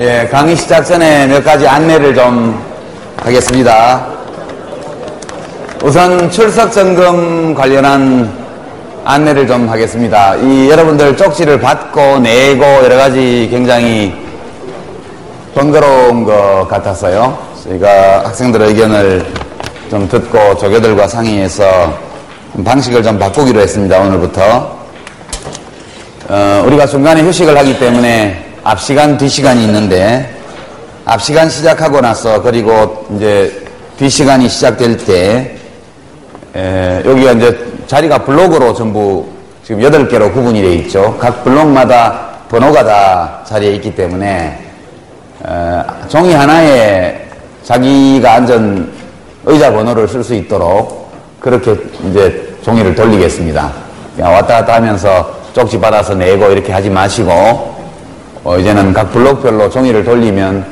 예, 강의 시작 전에 몇 가지 안내를 좀 하겠습니다. 우선 출석 점검 관련한 안내를 좀 하겠습니다. 여러분들 쪽지를 받고 내고 여러 가지 굉장히 번거로운 것 같아서요. 저희가 학생들의 의견을 좀 듣고 조교들과 상의해서 방식을 좀 바꾸기로 했습니다. 오늘부터. 우리가 중간에 휴식을 하기 때문에 앞시간, 뒷시간이 있는데, 앞시간 시작하고 나서, 그리고 이제 뒷시간이 시작될 때, 여기가 이제 자리가 블록으로 전부 지금 8개로 구분이 되어 있죠. 각 블록마다 번호가 다 자리에 있기 때문에, 종이 하나에 자기가 앉은 의자 번호를 쓸 수 있도록 그렇게 이제 종이를 돌리겠습니다. 그냥 왔다 갔다 하면서 쪽지 받아서 내고 이렇게 하지 마시고, 이제는 각 블록별로 종이를 돌리면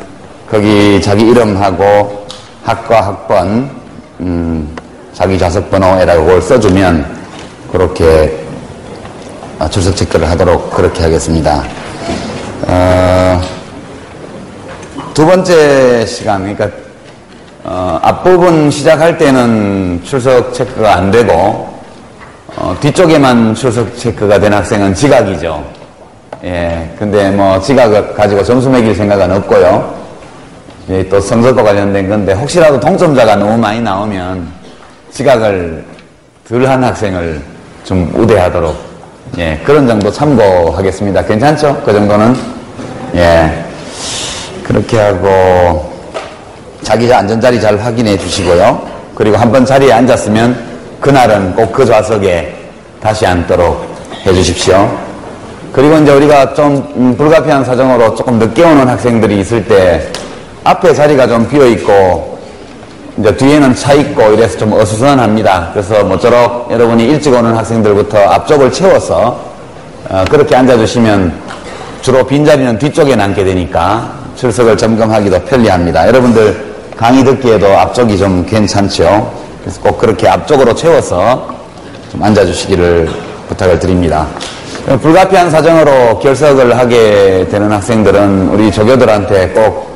거기 자기 이름하고 학과 학번, 자기 좌석 번호에다가 그걸 써주면 그렇게 출석 체크를 하도록 그렇게 하겠습니다. 두 번째 시간, 그러니까 앞부분 시작할 때는 출석 체크가 안 되고 뒤쪽에만 출석 체크가 된 학생은 지각이죠. 예, 근데 뭐 지각을 가지고 점수 매길 생각은 없고요. 예, 또 성적과 관련된 건데 혹시라도 동점자가 너무 많이 나오면 지각을 덜 한 학생을 좀 우대하도록, 예, 그런 정도 참고하겠습니다. 괜찮죠? 그 정도는? 예, 그렇게 하고 자기 안전자리 잘 확인해 주시고요. 그리고 한번 자리에 앉았으면 그날은 꼭 그 좌석에 다시 앉도록 해 주십시오. 그리고 이제 우리가 좀 불가피한 사정으로 조금 늦게 오는 학생들이 있을 때 앞에 자리가 좀 비어 있고 이제 뒤에는 차 있고 이래서 좀 어수선합니다. 그래서 모쪼록 여러분이 일찍 오는 학생들부터 앞쪽을 채워서 그렇게 앉아주시면 주로 빈자리는 뒤쪽에 남게 되니까 출석을 점검하기도 편리합니다. 여러분들 강의 듣기에도 앞쪽이 좀 괜찮죠? 그래서 꼭 그렇게 앞쪽으로 채워서 좀 앉아주시기를 부탁을 드립니다. 불가피한 사정으로 결석을 하게 되는 학생들은 우리 조교들한테 꼭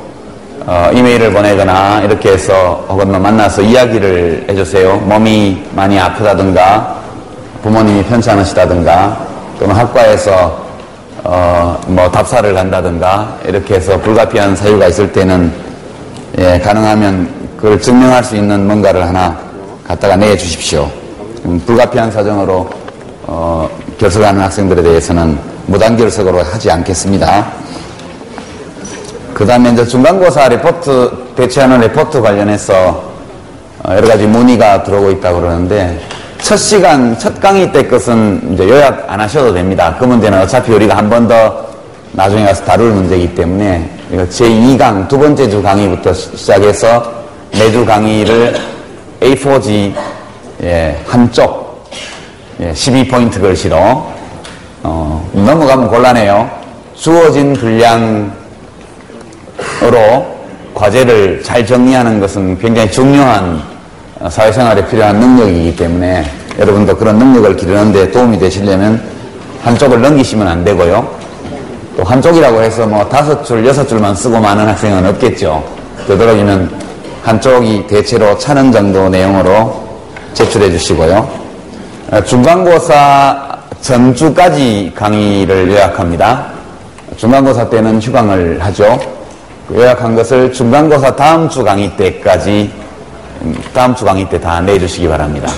이메일을 보내거나 이렇게 해서 혹은 만나서 이야기를 해주세요. 몸이 많이 아프다든가 부모님이 편찮으시다든가 또는 학과에서 뭐 답사를 간다든가 이렇게 해서 불가피한 사유가 있을 때는, 예, 가능하면 그걸 증명할 수 있는 뭔가를 하나 갖다가 내주십시오. 불가피한 사정으로 결석하는 학생들에 대해서는 무단결석으로 하지 않겠습니다. 그 다음에 이제 중간고사 레포트, 대체하는 레포트 관련해서 여러 가지 문의가 들어오고 있다고 그러는데, 첫 시간, 첫 강의 때 것은 이제 요약 안 하셔도 됩니다. 그 문제는 어차피 우리가 한 번 더 나중에 가서 다룰 문제이기 때문에, 제2강, 두 번째 주 강의부터 시작해서 매주 강의를 A4지, 예, 한쪽, 예, 12포인트 글씨로, 넘어가면 곤란해요. 주어진 분량으로 과제를 잘 정리하는 것은 굉장히 중요한 사회생활에 필요한 능력이기 때문에 여러분도 그런 능력을 기르는 데 도움이 되시려면 한쪽을 넘기시면 안 되고요. 또 한쪽이라고 해서 뭐 5줄, 6줄만 쓰고 마는 학생은 없겠죠. 되도록이면 한쪽이 대체로 차는 정도 내용으로 제출해 주시고요. 중간고사 전주까지 강의를 요약합니다. 중간고사 때는 휴강을 하죠. 요약한 것을 중간고사 다음 주 강의 때까지, 다음 주 강의 때 다 내주시기 바랍니다.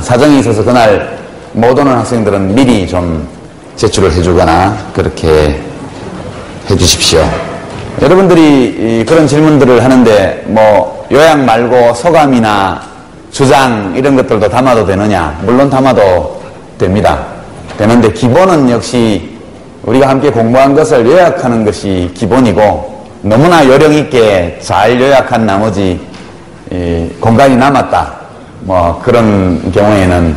사정이 있어서 그날 못 오는 학생들은 미리 좀 제출을 해주거나 그렇게 해주십시오. 여러분들이 그런 질문들을 하는데 뭐 요약 말고 소감이나 주장 이런 것들도 담아도 되느냐? 물론 담아도 됩니다. 되는데 기본은 역시 우리가 함께 공부한 것을 요약하는 것이 기본이고, 너무나 요령 있게 잘 요약한 나머지 공간이 남았다, 뭐 그런 경우에는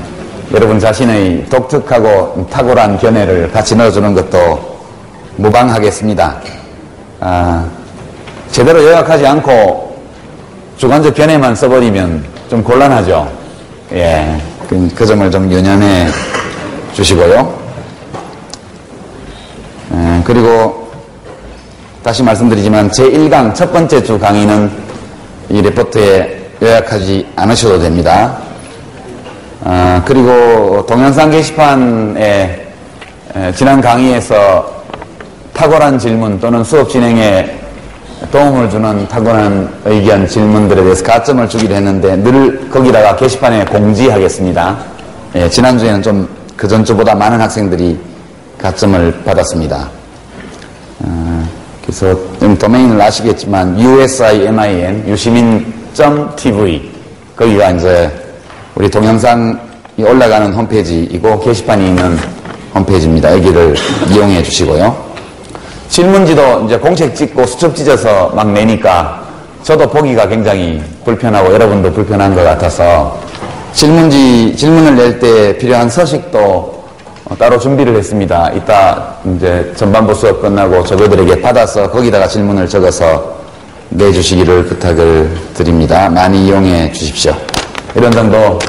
여러분 자신의 독특하고 탁월한 견해를 같이 넣어주는 것도 무방하겠습니다. 제대로 요약하지 않고 주관적 견해만 써버리면 좀 곤란하죠. 예, 그 점을 좀 유념해 주시고요. 그리고 다시 말씀드리지만 제1강 첫 번째 주 강의는 이 레포트에 요약하지 않으셔도 됩니다. 그리고 동영상 게시판에 지난 강의에서 탁월한 질문 또는 수업 진행에 도움을 주는 탁월한 의견, 질문들에 대해서 가점을 주기로 했는데 늘 거기다가 게시판에 공지하겠습니다. 지난주에는 좀 그 전주보다 많은 학생들이 가점을 받았습니다. 그래서 도메인을 아시겠지만 usimin, 유시민.tv 거기가 이제 우리 동영상이 올라가는 홈페이지이고 게시판이 있는 홈페이지입니다. 여기를 이용해 주시고요. 질문지도 이제 공책 찍고 수첩 찢어서 막 내니까 저도 보기가 굉장히 불편하고 여러분도 불편한 것 같아서 질문을 낼 때 필요한 서식도 따로 준비를 했습니다. 이따 이제 전반부 수업 끝나고 조교들에게 받아서 거기다가 질문을 적어서 내주시기를 부탁을 드립니다. 많이 이용해 주십시오. 이런 정도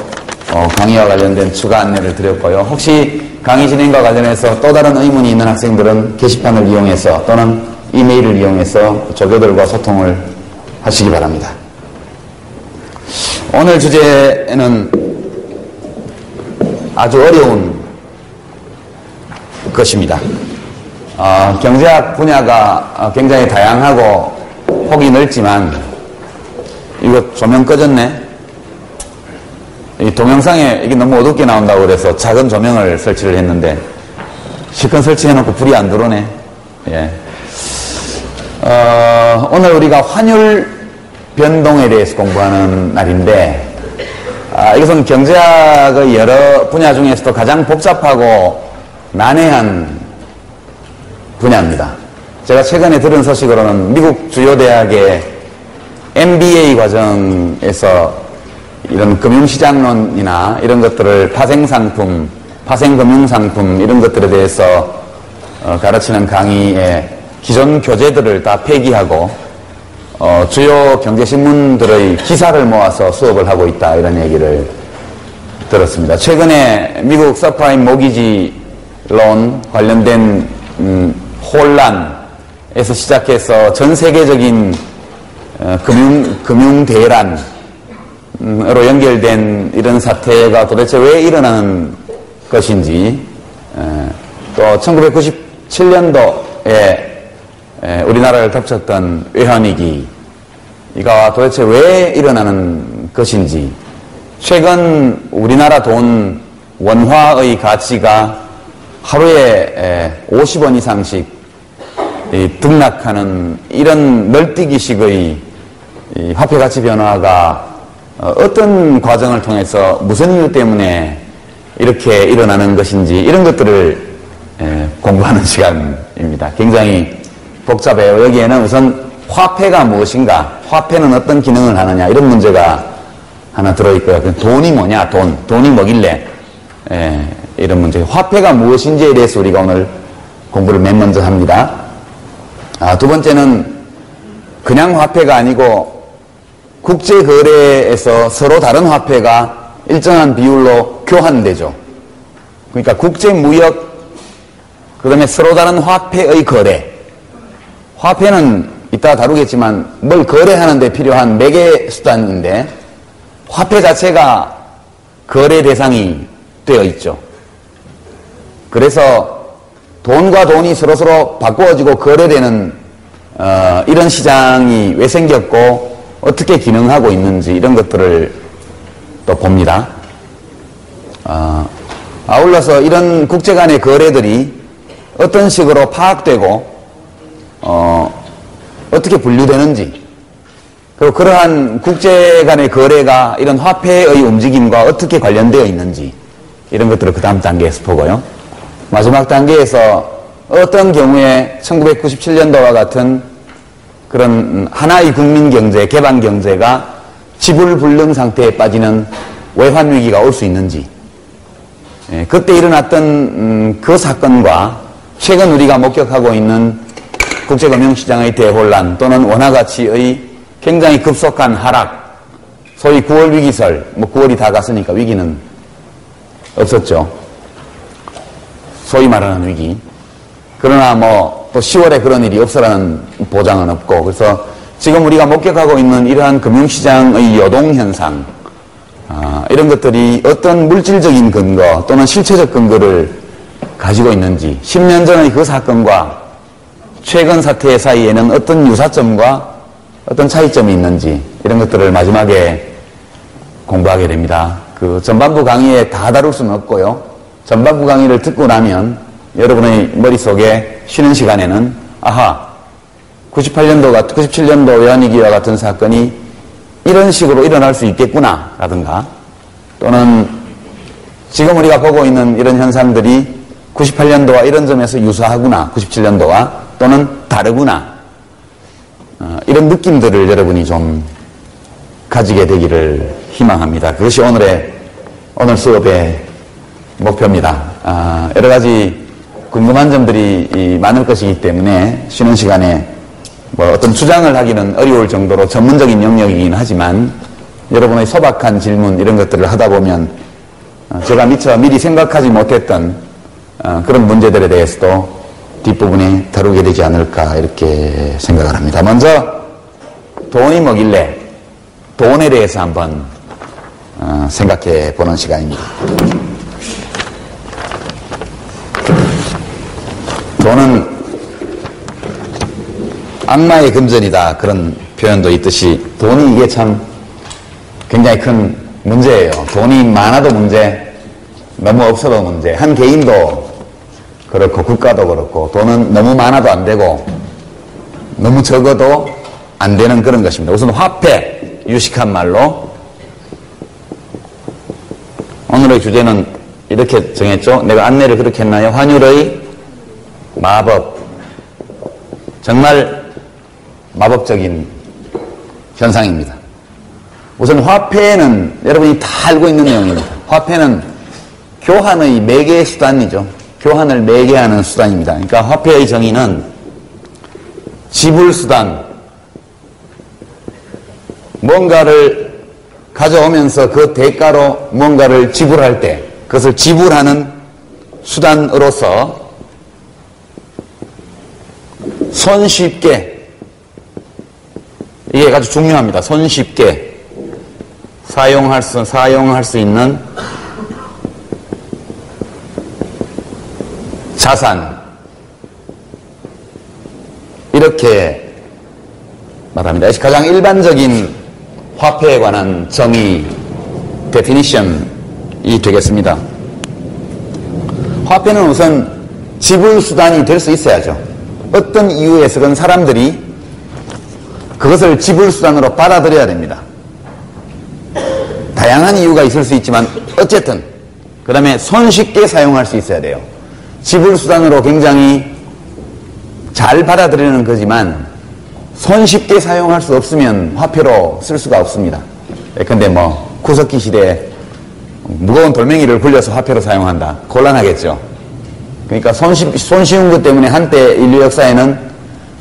강의와 관련된 추가 안내를 드렸고요. 혹시 강의 진행과 관련해서 또 다른 의문이 있는 학생들은 게시판을 이용해서 또는 이메일을 이용해서 조교들과 소통을 하시기 바랍니다. 오늘 주제는 아주 어려운 것입니다. 경제학 분야가 굉장히 다양하고 폭이 넓지만 이거 조명 꺼졌네? 이 동영상에 이게 너무 어둡게 나온다고 그래서 작은 조명을 설치를 했는데 실컷 설치해놓고 불이 안 들어오네. 예. 오늘 우리가 환율 변동에 대해서 공부하는 날인데 이것은 경제학의 여러 분야 중에서도 가장 복잡하고 난해한 분야입니다. 제가 최근에 들은 소식으로는 미국 주요 대학의 MBA 과정에서 이런 금융시장론이나 이런 것들을 파생상품, 파생금융상품 이런 것들에 대해서 가르치는 강의의 기존 교재들을 다 폐기하고 주요 경제신문들의 기사를 모아서 수업을 하고 있다 이런 얘기를 들었습니다. 최근에 미국 서프라임 모기지론 관련된 혼란에서 시작해서 전 세계적인 금융 대란으로 연결된 이런 사태가 도대체 왜 일어나는 것인지, 또 1997년도에 우리나라를 덮쳤던 외환위기가 도대체 왜 일어나는 것인지, 최근 우리나라 돈 원화의 가치가 하루에 50원 이상씩 등락하는 이런 널뛰기식의 화폐 가치 변화가 어떤 과정을 통해서 무슨 이유 때문에 이렇게 일어나는 것인지 이런 것들을 공부하는 시간입니다. 굉장히 복잡해요. 여기에는 우선 화폐가 무엇인가, 화폐는 어떤 기능을 하느냐 이런 문제가 하나 들어있고요. 돈이 뭐냐, 돈이 뭐길래 이런 문제. 화폐가 무엇인지에 대해서 우리가 오늘 공부를 맨 먼저 합니다. 두 번째는 그냥 화폐가 아니고 국제거래에서 서로 다른 화폐가 일정한 비율로 교환되죠. 그러니까 국제무역, 그 다음에 서로 다른 화폐의 거래. 화폐는 이따 다루겠지만 뭘 거래하는 데 필요한 매개 수단인데 화폐 자체가 거래 대상이 되어 있죠. 그래서 돈과 돈이 서로서로 바꾸어지고 거래되는 이런 시장이 왜 생겼고 어떻게 기능하고 있는지 이런 것들을 또 봅니다. 아울러서 이런 국제 간의 거래들이 어떤 식으로 파악되고 어떻게 분류되는지, 그리고 그러한 국제 간의 거래가 이런 화폐의 움직임과 어떻게 관련되어 있는지 이런 것들을 그 다음 단계에서 보고요. 마지막 단계에서 어떤 경우에 1997년도와 같은 그런 하나의 국민 경제, 개방 경제가 지불불능 상태에 빠지는 외환 위기가 올 수 있는지, 그때 일어났던 그 사건과 최근 우리가 목격하고 있는 국제금융시장의 대혼란 또는 원화가치의 굉장히 급속한 하락, 소위 9월 위기설, 9월이 다 갔으니까 위기는 없었죠. 소위 말하는 위기. 그러나 뭐 또 10월에 그런 일이 없으라는 보장은 없고, 그래서 지금 우리가 목격하고 있는 이러한 금융시장의 요동현상, 이런 것들이 어떤 물질적인 근거 또는 실체적 근거를 가지고 있는지, 10년 전의 그 사건과 최근 사태 사이에는 어떤 유사점과 어떤 차이점이 있는지, 이런 것들을 마지막에 공부하게 됩니다. 그 전반부 강의에 다 다룰 수는 없고요. 전반부 강의를 듣고 나면 여러분의 머릿속에 쉬는 시간에는 아하, 97년도 외환위기와 같은 사건이 이런 식으로 일어날 수 있겠구나 라든가, 또는 지금 우리가 보고 있는 이런 현상들이 98년도와 이런 점에서 유사하구나, 97년도와, 또는 다르구나, 이런 느낌들을 여러분이 좀 가지게 되기를 희망합니다. 그것이 오늘 수업의 목표입니다. 여러 가지 궁금한 점들이 많을 것이기 때문에 쉬는 시간에 뭐 어떤 주장을 하기는 어려울 정도로 전문적인 영역이긴 하지만, 여러분의 소박한 질문 이런 것들을 하다 보면 제가 미리 생각하지 못했던 그런 문제들에 대해서도 뒷부분에 다루게 되지 않을까 이렇게 생각을 합니다. 먼저 돈이 뭐길래, 돈에 대해서 한번 생각해 보는 시간입니다. 돈은 악마의 금전이다, 그런 표현도 있듯이 돈이 이게 참 굉장히 큰 문제예요. 돈이 많아도 문제, 너무 없어도 문제. 한 개인도 그렇고 국가도 그렇고, 돈은 너무 많아도 안 되고 너무 적어도 안 되는 그런 것입니다. 우선 화폐, 유식한 말로. 오늘의 주제는 이렇게 정했죠. 내가 안내를 그렇게 했나요? 환율의 마법. 정말 마법적인 현상입니다. 우선 화폐는 여러분이 다 알고 있는 내용입니다. 화폐는 교환의 매개 수단이죠. 교환을 매개하는 수단입니다. 그러니까 화폐의 정의는 지불 수단, 뭔가를 가져오면서 그 대가로 뭔가를 지불할 때 그것을 지불하는 수단으로서 손쉽게, 이게 아주 중요합니다. 손쉽게 사용할 수 있는 자산, 이렇게 말합니다. 가장 일반적인 화폐에 관한 정의, definition이 되겠습니다. 화폐는 우선 지불 수단이 될 수 있어야죠. 어떤 이유에서든 사람들이 그것을 지불 수단으로 받아들여야 됩니다. 다양한 이유가 있을 수 있지만 어쨌든 그 다음에 손쉽게 사용할 수 있어야 돼요. 지불 수단으로 굉장히 잘 받아들이는 거지만 손쉽게 사용할 수 없으면 화폐로 쓸 수가 없습니다. 근데 뭐 구석기 시대에 무거운 돌멩이를 굴려서 화폐로 사용한다, 곤란하겠죠. 그러니까 손쉬운 것 때문에 한때 인류 역사에는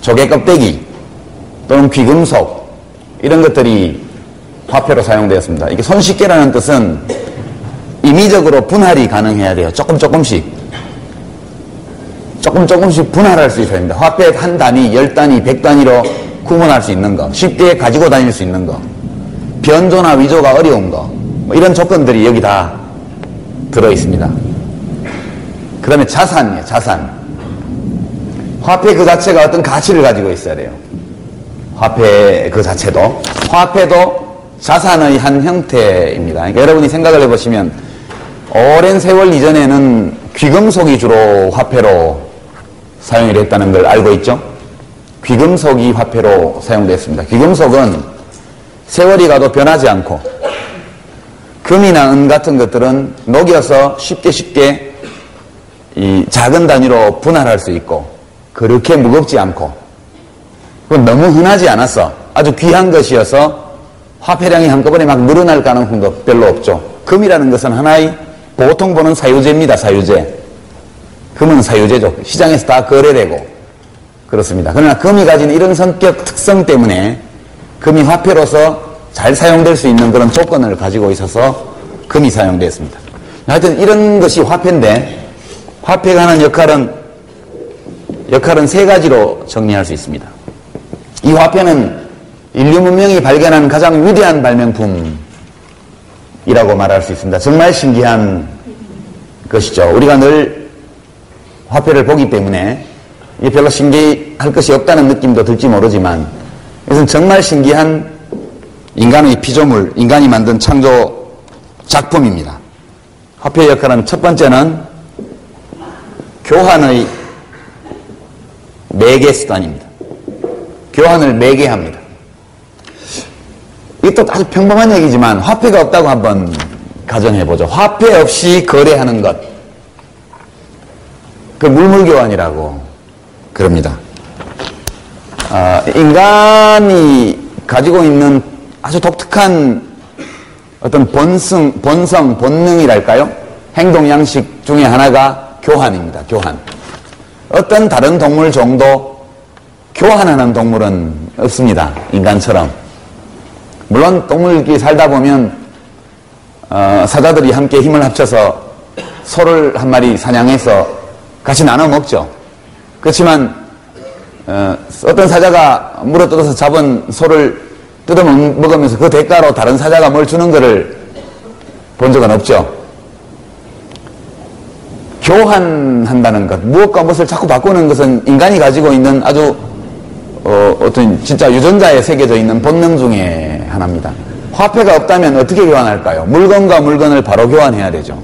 조개 껍데기 또는 귀금속 이런 것들이 화폐로 사용되었습니다. 이게 손쉽게라는 뜻은 임의적으로 분할이 가능해야 돼요. 조금씩 분할할 수 있어야 됩니다. 화폐 한 단위, 10단위, 100단위로 구분할 수 있는 거, 쉽게 가지고 다닐 수 있는 거, 변조나 위조가 어려운 거, 뭐 이런 조건들이 여기 다 들어있습니다. 그 다음에 자산이에요. 자산. 화폐 그 자체가 어떤 가치를 가지고 있어야 돼요. 화폐 그 자체도. 화폐도 자산의 한 형태입니다. 그러니까 여러분이 생각을 해보시면 오랜 세월 이전에는 귀금속이 주로 화폐로 사용이 됐다는 걸 알고 있죠? 귀금속이 화폐로 사용됐습니다. 귀금속은 세월이 가도 변하지 않고, 금이나 은 같은 것들은 녹여서 쉽게 이 작은 단위로 분할할 수 있고, 그렇게 무겁지 않고, 그건 너무 흔하지 않았어. 아주 귀한 것이어서 화폐량이 한꺼번에 막 늘어날 가능성도 별로 없죠. 금이라는 것은 하나의 보통 보는 사유제입니다. 사유제. 금은 사유제죠. 시장에서 다 거래되고 그렇습니다. 그러나 금이 가진 이런 성격 특성 때문에 금이 화폐로서 잘 사용될 수 있는 그런 조건을 가지고 있어서 금이 사용되었습니다. 하여튼 이런 것이 화폐인데, 화폐가 하는 역할은 역할은 세 가지로 정리할 수 있습니다. 이 화폐는 인류 문명이 발견한 가장 위대한 발명품이라고 말할 수 있습니다. 정말 신기한 것이죠. 우리가 늘 화폐를 보기 때문에 별로 신기할 것이 없다는 느낌도 들지 모르지만 이것은 정말 신기한 인간의 피조물, 인간이 만든 창조 작품입니다. 화폐의 역할은 첫 번째는 교환의 매개 수단입니다. 교환을 매개합니다. 이것도 아주 평범한 얘기지만 화폐가 없다고 한번 가정해보죠. 화폐 없이 거래하는 것. 그 물물교환이라고 그럽니다. 인간이 가지고 있는 아주 독특한 어떤 본능이랄까요? 행동 양식 중에 하나가 교환입니다. 교환. 어떤 다른 동물 정도 교환하는 동물은 없습니다. 인간처럼. 물론 동물끼리 살다 보면 사자들이 함께 힘을 합쳐서 소를 한 마리 사냥해서 같이 나눠 먹죠. 그렇지만 어떤 사자가 물어뜯어서 잡은 소를 뜯어 먹으면서 그 대가로 다른 사자가 뭘 주는 것을 본 적은 없죠. 교환한다는 것, 무엇과 무엇을 자꾸 바꾸는 것은 인간이 가지고 있는 아주 어떤 진짜 유전자에 새겨져 있는 본능 중에 하나입니다. 화폐가 없다면 어떻게 교환할까요? 물건과 물건을 바로 교환해야 되죠.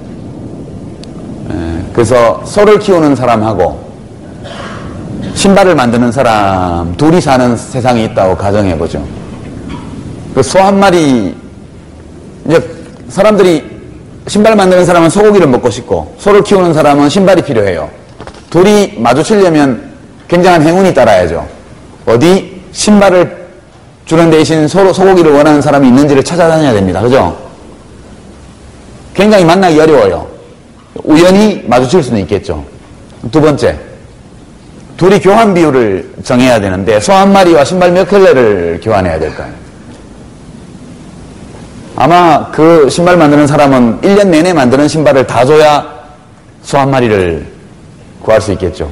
그래서 소를 키우는 사람하고 신발을 만드는 사람 둘이 사는 세상이 있다고 가정해보죠. 그 소 한 마리, 이제 사람들이 신발 만드는 사람은 소고기를 먹고 싶고 소를 키우는 사람은 신발이 필요해요. 둘이 마주치려면 굉장한 행운이 따라야죠. 어디 신발을 주는 대신 소고기를 원하는 사람이 있는지를 찾아다녀야 됩니다. 그죠? 굉장히 만나기 어려워요. 우연히 마주칠 수는 있겠죠. 두 번째, 둘이 교환 비율을 정해야 되는데 소 한 마리와 신발 몇 켤레를 교환해야 될까요? 아마 그 신발 만드는 사람은 1년 내내 만드는 신발을 다 줘야 소 한 마리를 구할 수 있겠죠.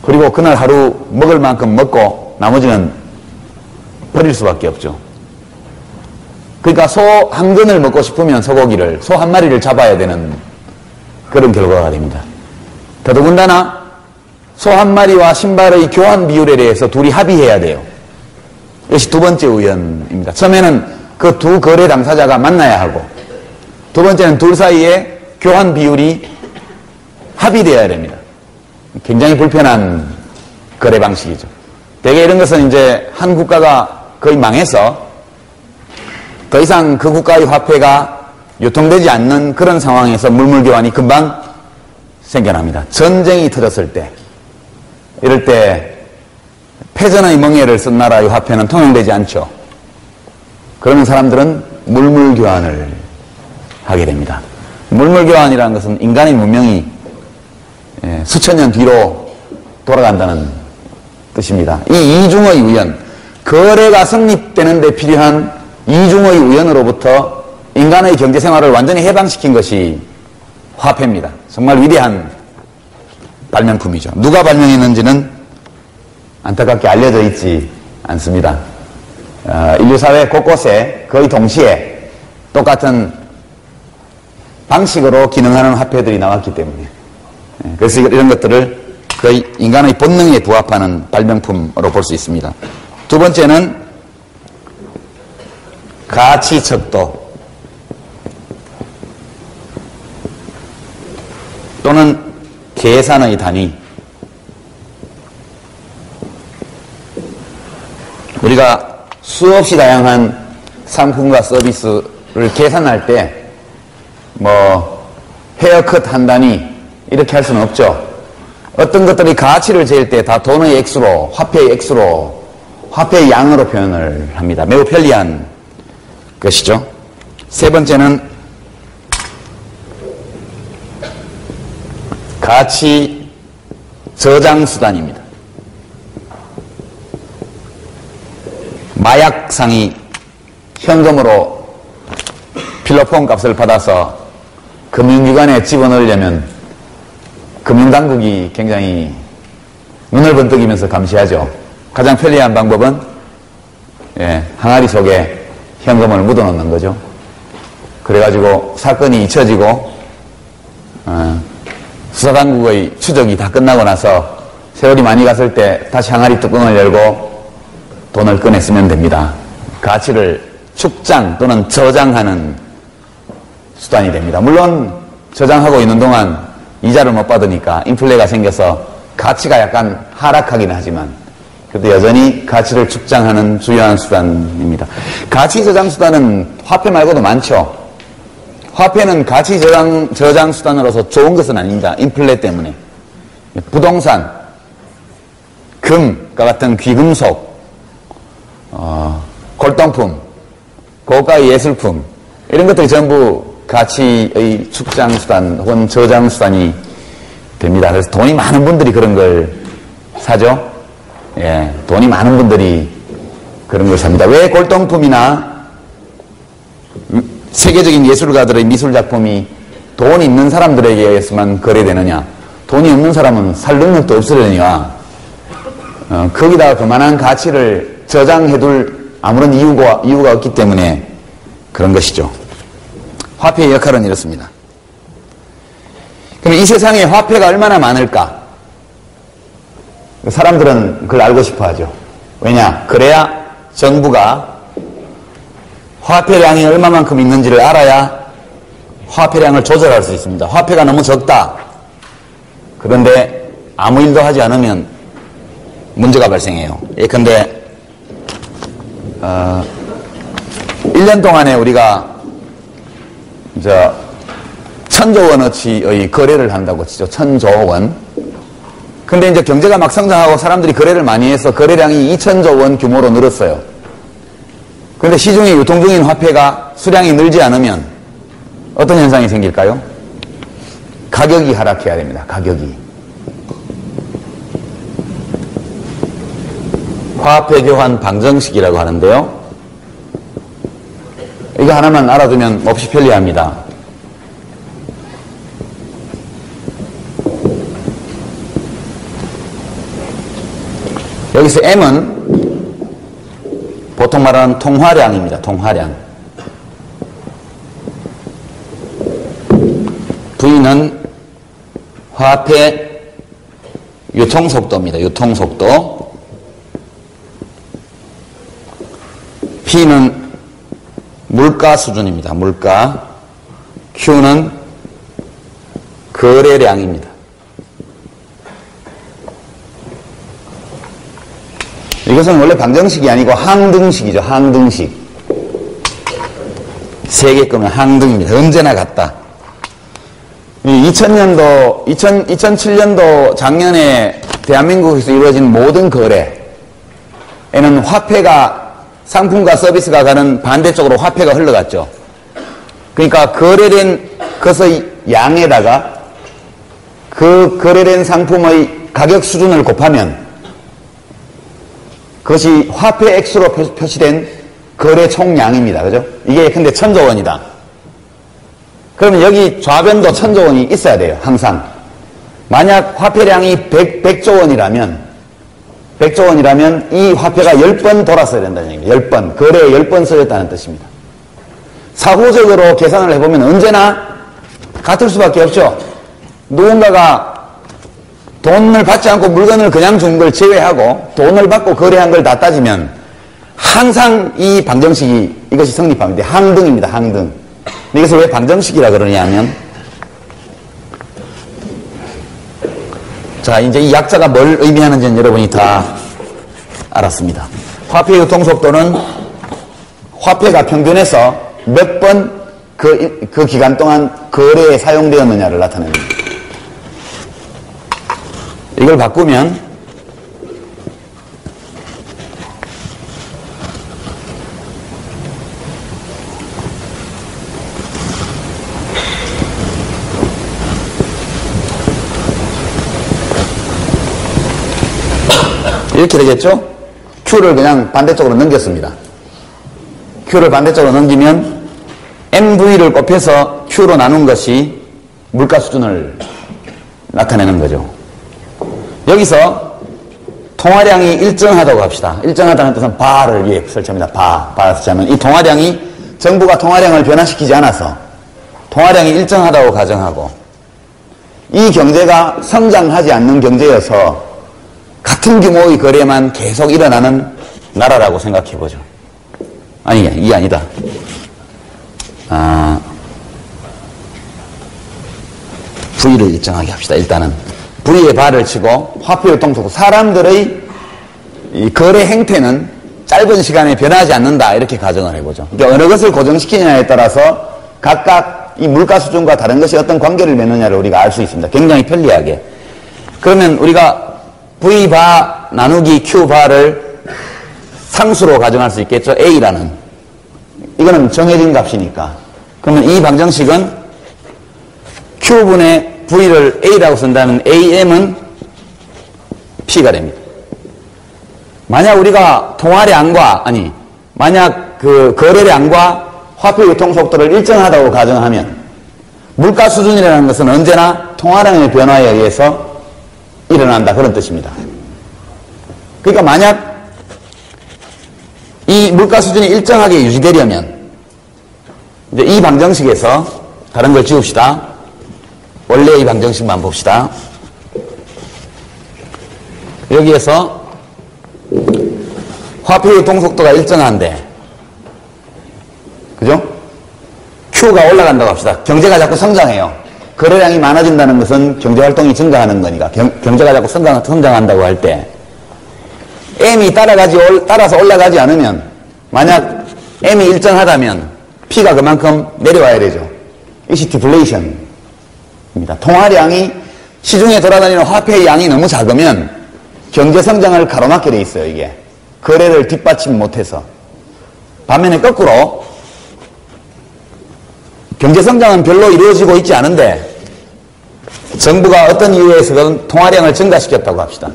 그리고 그날 하루 먹을 만큼 먹고 나머지는 버릴 수밖에 없죠. 그러니까 소 한 근을 먹고 싶으면 소고기를, 소 한 마리를 잡아야 되는 그런 결과가 됩니다. 더더군다나 소 한 마리와 신발의 교환 비율에 대해서 둘이 합의해야 돼요. 이것이 두 번째 우연입니다. 처음에는 그 두 거래 당사자가 만나야 하고, 두 번째는 둘 사이에 교환 비율이 합의되어야 됩니다. 굉장히 불편한 거래 방식이죠. 대개 이런 것은 이제 한 국가가 거의 망해서 더 이상 그 국가의 화폐가 유통되지 않는 그런 상황에서 물물교환이 금방 생겨납니다. 전쟁이 터졌을 때, 이럴 때 패전의 멍에를 쓴 나라의 화폐는 통용되지 않죠. 그러면 사람들은 물물교환을 하게 됩니다. 물물교환이라는 것은 인간의 문명이 수천 년 뒤로 돌아간다는 뜻입니다. 이 이중의 우연, 거래가 성립되는 데 필요한 이중의 우연으로부터 인간의 경제생활을 완전히 해방시킨 것이 화폐입니다. 정말 위대한 발명품이죠. 누가 발명했는지는 안타깝게 알려져 있지 않습니다. 인류사회 곳곳에 거의 동시에 똑같은 방식으로 기능하는 화폐들이 나왔기 때문에, 그래서 이런 것들을 거의 인간의 본능에 부합하는 발명품으로 볼 수 있습니다. 두 번째는 가치척도 또는 계산의 단위. 우리가 수없이 다양한 상품과 서비스를 계산할 때 헤어컷 한 단위 이렇게 할 수는 없죠. 어떤 것들이 가치를 재일 때 다 돈의 액수로, 화폐의 액수로, 화폐의 양으로 표현을 합니다. 매우 편리한 것이죠. 세 번째는 가치 저장 수단입니다. 마약상이 현금으로 필로폰 값을 받아서 금융기관에 집어넣으려면 금융당국이 굉장히 눈을 번뜩이면서 감시하죠. 가장 편리한 방법은 항아리 속에 현금을 묻어놓는 거죠. 그래가지고 사건이 잊혀지고 수사당국의 추적이 다 끝나고 나서 세월이 많이 갔을 때 다시 항아리 뚜껑을 열고 돈을 꺼냈으면 됩니다. 가치를 축장 또는 저장하는 수단이 됩니다. 물론 저장하고 있는 동안 이자를 못 받으니까 인플레가 생겨서 가치가 약간 하락하긴 하지만 그래도 여전히 가치를 축장하는 주요한 수단입니다. 가치 저장 수단은 화폐 말고도 많죠. 화폐는 가치 저장 수단으로서 좋은 것은 아닙니다. 인플레 때문에. 부동산, 금과 같은 귀금속, 골동품, 고가의 예술품 이런 것들이 전부 가치의 축장 수단 혹은 저장 수단이 됩니다. 그래서 돈이 많은 분들이 그런 걸 사죠. 돈이 많은 분들이 그런 걸 삽니다. 왜 골동품이나 세계적인 예술가들의 미술작품이 돈 있는 사람들에게 의해서만 거래되느냐? 돈이 없는 사람은 살 능력도 없으려니와 거기다가 그만한 가치를 저장해둘 아무런 이유가 없기 때문에 그런 것이죠. 화폐의 역할은 이렇습니다. 그럼 이 세상에 화폐가 얼마나 많을까? 사람들은 그걸 알고 싶어 하죠. 왜냐? 그래야 정부가 화폐량이 얼마만큼 있는지를 알아야 화폐량을 조절할 수 있습니다. 화폐가 너무 적다. 그런데 아무 일도 하지 않으면 문제가 발생해요. 예컨대 1년 동안에 우리가 1000조 원어치의 거래를 한다고 치죠. 1000조 원. 근데 이제 경제가 막 성장하고 사람들이 거래를 많이 해서 거래량이 2000조 원 규모로 늘었어요. 그런데 시중에 유통 중인 화폐가 수량이 늘지 않으면 어떤 현상이 생길까요? 가격이 하락해야 됩니다. 가격이. 화폐 교환 방정식이라고 하는데요. 이거 하나만 알아두면 몹시 편리합니다. 여기서 M은 보통 말하는 통화량입니다. 통화량. V는 화폐 유통속도입니다. 유통속도. P는 물가 수준입니다. 물가. Q는 거래량입니다. 이것은 원래 방정식이 아니고 항등식이죠. 항등식. 세계 거면 항등입니다. 언제나 같다. 2007년도 작년에 대한민국에서 이루어진 모든 거래에는 화폐가 상품과 서비스가 가는 반대쪽으로 화폐가 흘러갔죠. 그러니까 거래된 것의 양에다가 그 거래된 상품의 가격 수준을 곱하면 그것이 화폐 액수로 표시된 거래 총량입니다. 그죠? 이게 근데 1000조 원이다. 그러면 여기 좌변도 1000조 원이 있어야 돼요. 항상. 만약 화폐량이 100조 원이라면 이 화폐가 10번 돌았어야 된다는 얘기입니다. 10번. 거래에 10번 써졌다는 뜻입니다. 사고적으로 계산을 해보면 언제나 같을 수밖에 없죠. 누군가가 돈을 받지 않고 물건을 그냥 준 걸 제외하고 돈을 받고 거래한 걸 다 따지면 항상 이 방정식이 이것이 성립합니다. 항등입니다. 항등. 이것을 왜 방정식이라 그러냐 하면 자 이제 이 약자가 뭘 의미하는지는 여러분이 다 알았습니다. 화폐 유통속도는 화폐가 평균해서 몇 번 그 기간 동안 거래에 사용되었느냐를 나타냅니다. 이걸 바꾸면 이렇게 되겠죠? Q를 그냥 반대쪽으로 넘겼습니다. Q를 반대쪽으로 넘기면 MV를 곱해서 Q로 나눈 것이 물가 수준을 나타내는 거죠. 여기서 통화량이 일정하다고 합시다. 일정하다는 뜻은 바를 위에 설치합니다. 바를 설치하면 이 통화량이 정부가 통화량을 변화시키지 않아서 통화량이 일정하다고 가정하고 이 경제가 성장하지 않는 경제여서 같은 규모의 거래만 계속 일어나는 나라라고 생각해보죠. 아니, 이게 아니다. V를 일정하게 합시다. 일단은 V에 발을 치고 화폐 유통 속도, 사람들의 이 거래 행태는 짧은 시간에 변하지 않는다 이렇게 가정을 해보죠. 그러니까 어느 것을 고정시키느냐에 따라서 각각 이 물가 수준과 다른 것이 어떤 관계를 맺느냐를 우리가 알 수 있습니다. 굉장히 편리하게. 그러면 우리가 V바 나누기 Q바를 상수로 가정할 수 있겠죠. A라는. 이거는 정해진 값이니까. 그러면 이 방정식은 Q분의 V를 A라고 쓴다면 AM은 P가 됩니다. 만약 우리가 통화량과, 만약 그 거래량과 화폐 유통 속도를 일정하다고 가정하면 물가 수준이라는 것은 언제나 통화량의 변화에 의해서 일어난다. 그런 뜻입니다. 그러니까 만약 이 물가 수준이 일정하게 유지되려면 이제 이 방정식에서 다른 걸 지웁시다. 원래 이 방정식만 봅시다. 여기에서 화폐 유통 속도가 일정한데, 그죠? Q가 올라간다고 합시다. 경제가 자꾸 성장해요. 거래량이 많아진다는 것은 경제활동이 증가하는 거니까 경제가 자꾸 성장한다고 할 때 M이 따라서 올라가지 않으면, 만약 M이 일정하다면 P가 그만큼 내려와야 되죠. 이것이 디플레이션입니다. 통화량이 시중에 돌아다니는 화폐의 양이 너무 작으면 경제 성장을 가로막게 돼 있어요. 이게 거래를 뒷받침 못해서. 반면에 거꾸로 경제 성장은 별로 이루어지고 있지 않은데 정부가 어떤 이유에서든 통화량을 증가시켰다고 합시다.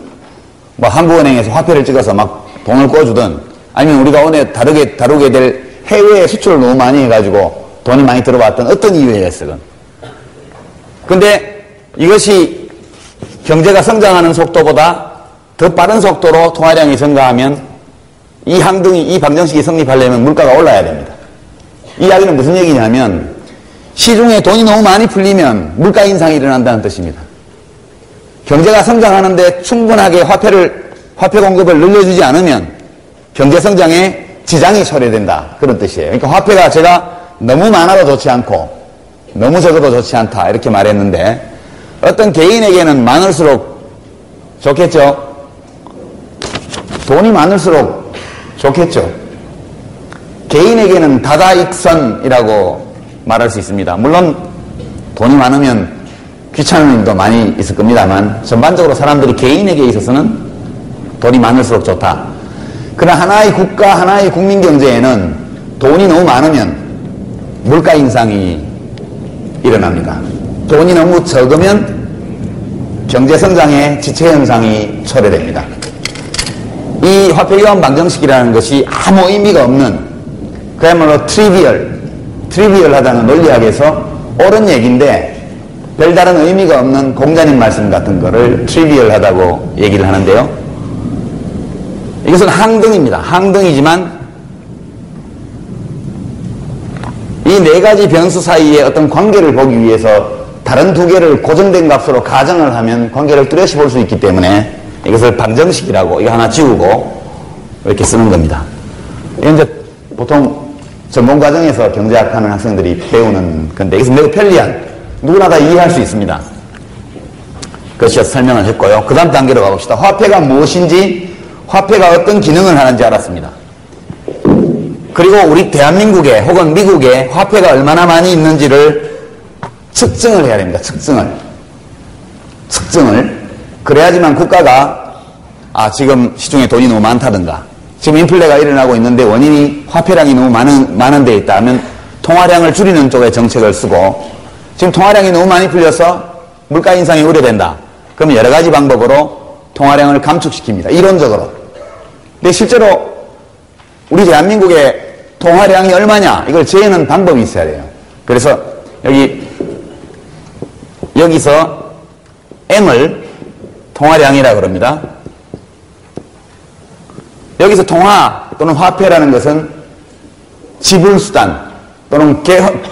뭐 한국은행에서 화폐를 찍어서 막 돈을 꿔주든, 아니면 우리가 오늘 다루게 될 해외에 수출을 너무 많이 해가지고 돈이 많이 들어왔던 어떤 이유에서든. 근데 이것이 경제가 성장하는 속도보다 더 빠른 속도로 통화량이 증가하면 이 방정식이 성립하려면 물가가 올라야 됩니다. 이 이야기는 무슨 얘기냐면 시중에 돈이 너무 많이 풀리면 물가 인상이 일어난다는 뜻입니다. 경제가 성장하는데 충분하게 화폐 공급을 늘려주지 않으면 경제 성장에 지장이 초래된다. 그런 뜻이에요. 그러니까 화폐가 제가 너무 많아도 좋지 않고 너무 적어도 좋지 않다. 이렇게 말했는데 어떤 개인에게는 많을수록 좋겠죠. 돈이 많을수록 좋겠죠. 개인에게는 다다익선이라고 말할 수 있습니다. 물론 돈이 많으면 귀찮은 일도 많이 있을 겁니다만 전반적으로 사람들이 개인에게 있어서는 돈이 많을수록 좋다. 그러나 하나의 국가, 하나의 국민 경제에는 돈이 너무 많으면 물가 인상이 일어납니다. 돈이 너무 적으면 경제 성장의 지체 현상이 초래됩니다. 이 화폐 교환 방정식이라는 것이 아무 의미가 없는, 그야말로 트리비얼하다는 논리학에서 옳은 얘기인데 별다른 의미가 없는 공자님 말씀 같은 거를 트리비얼하다고 얘기를 하는데요. 이것은 항등입니다. 항등이지만 이 네 가지 변수 사이에 어떤 관계를 보기 위해서 다른 두 개를 고정된 값으로 가정을 하면 관계를 뚜렷이 볼 수 있기 때문에 이것을 방정식이라고, 이거 하나 지우고 이렇게 쓰는 겁니다. 이건 이제 보통 전공 과정에서 경제학하는 학생들이 배우는 건데, 이것은 매우 편리한, 누구나 다 이해할 수 있습니다. 그것이어서 설명을 했고요. 그 다음 단계로 가봅시다. 화폐가 무엇인지, 화폐가 어떤 기능을 하는지 알았습니다. 그리고 우리 대한민국에 혹은 미국에 화폐가 얼마나 많이 있는지를 측정을 해야 됩니다. 측정을. 그래야지만 국가가 지금 시중에 돈이 너무 많다든가 지금 인플레가 일어나고 있는데 원인이 화폐량이 너무 많은 데 있다 하면 통화량을 줄이는 쪽에 정책을 쓰고, 지금 통화량이 너무 많이 풀려서 물가 인상이 우려된다. 그러면 여러 가지 방법으로 통화량을 감축시킵니다. 이론적으로. 근데 실제로 우리 대한민국의 통화량이 얼마냐, 이걸 재는 방법이 있어야 돼요. 그래서 여기서 M을 통화량이라 그럽니다. 여기서 통화 또는 화폐라는 것은 지불수단 또는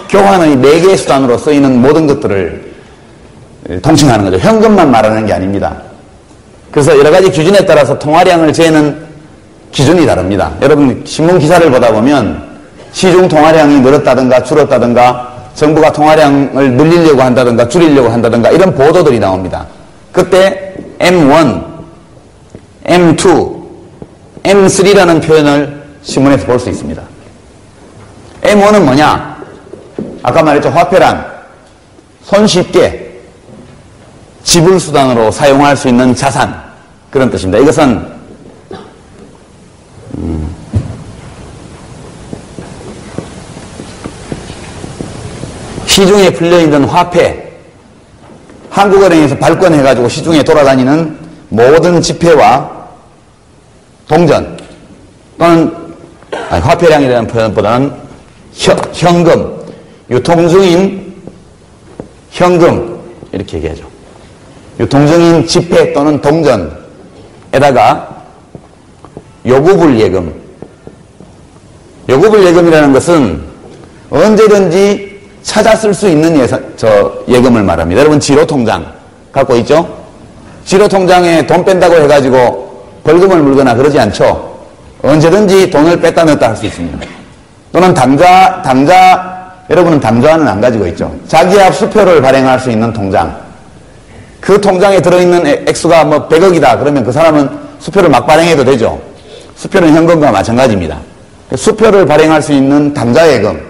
교환의 매개수단으로 쓰이는 모든 것들을 통칭하는 거죠. 현금만 말하는 게 아닙니다. 그래서 여러 가지 기준에 따라서 통화량을 재는 기준이 다릅니다. 여러분 신문 기사를 보다 보면 시중 통화량이 늘었다든가 줄었다든가 정부가 통화량을 늘리려고 한다든가 줄이려고 한다든가 이런 보도들이 나옵니다. 그때 M1, M2, M3라는 표현을 신문에서 볼 수 있습니다. M1은 뭐냐? 아까 말했죠. 화폐란 손쉽게 지불수단으로 사용할 수 있는 자산, 그런 뜻입니다. 이것은 시중에 풀려있는 화폐, 한국은행에서 발권해가지고 시중에 돌아다니는 모든 지폐와 동전 또는 화폐량이라는 표현보다는 현금, 유통중인 현금 이렇게 얘기하죠. 유통중인 지폐 또는 동전에다가 요구불예금, 요구불예금이라는 것은 언제든지 찾아 쓸 수 있는 예금을 말합니다. 여러분 지로통장 갖고 있죠? 지로통장에 돈 뺀다고 해가지고 벌금을 물거나 그러지 않죠? 언제든지 돈을 뺐다 넣었다 할 수 있습니다. 또는 여러분은 당좌는 안 가지고 있죠? 자기압 수표를 발행할 수 있는 통장. 그 통장에 들어있는 액수가 뭐 100억이다 그러면 그 사람은 수표를 막 발행해도 되죠? 수표는 현금과 마찬가지입니다. 수표를 발행할 수 있는 당좌예금.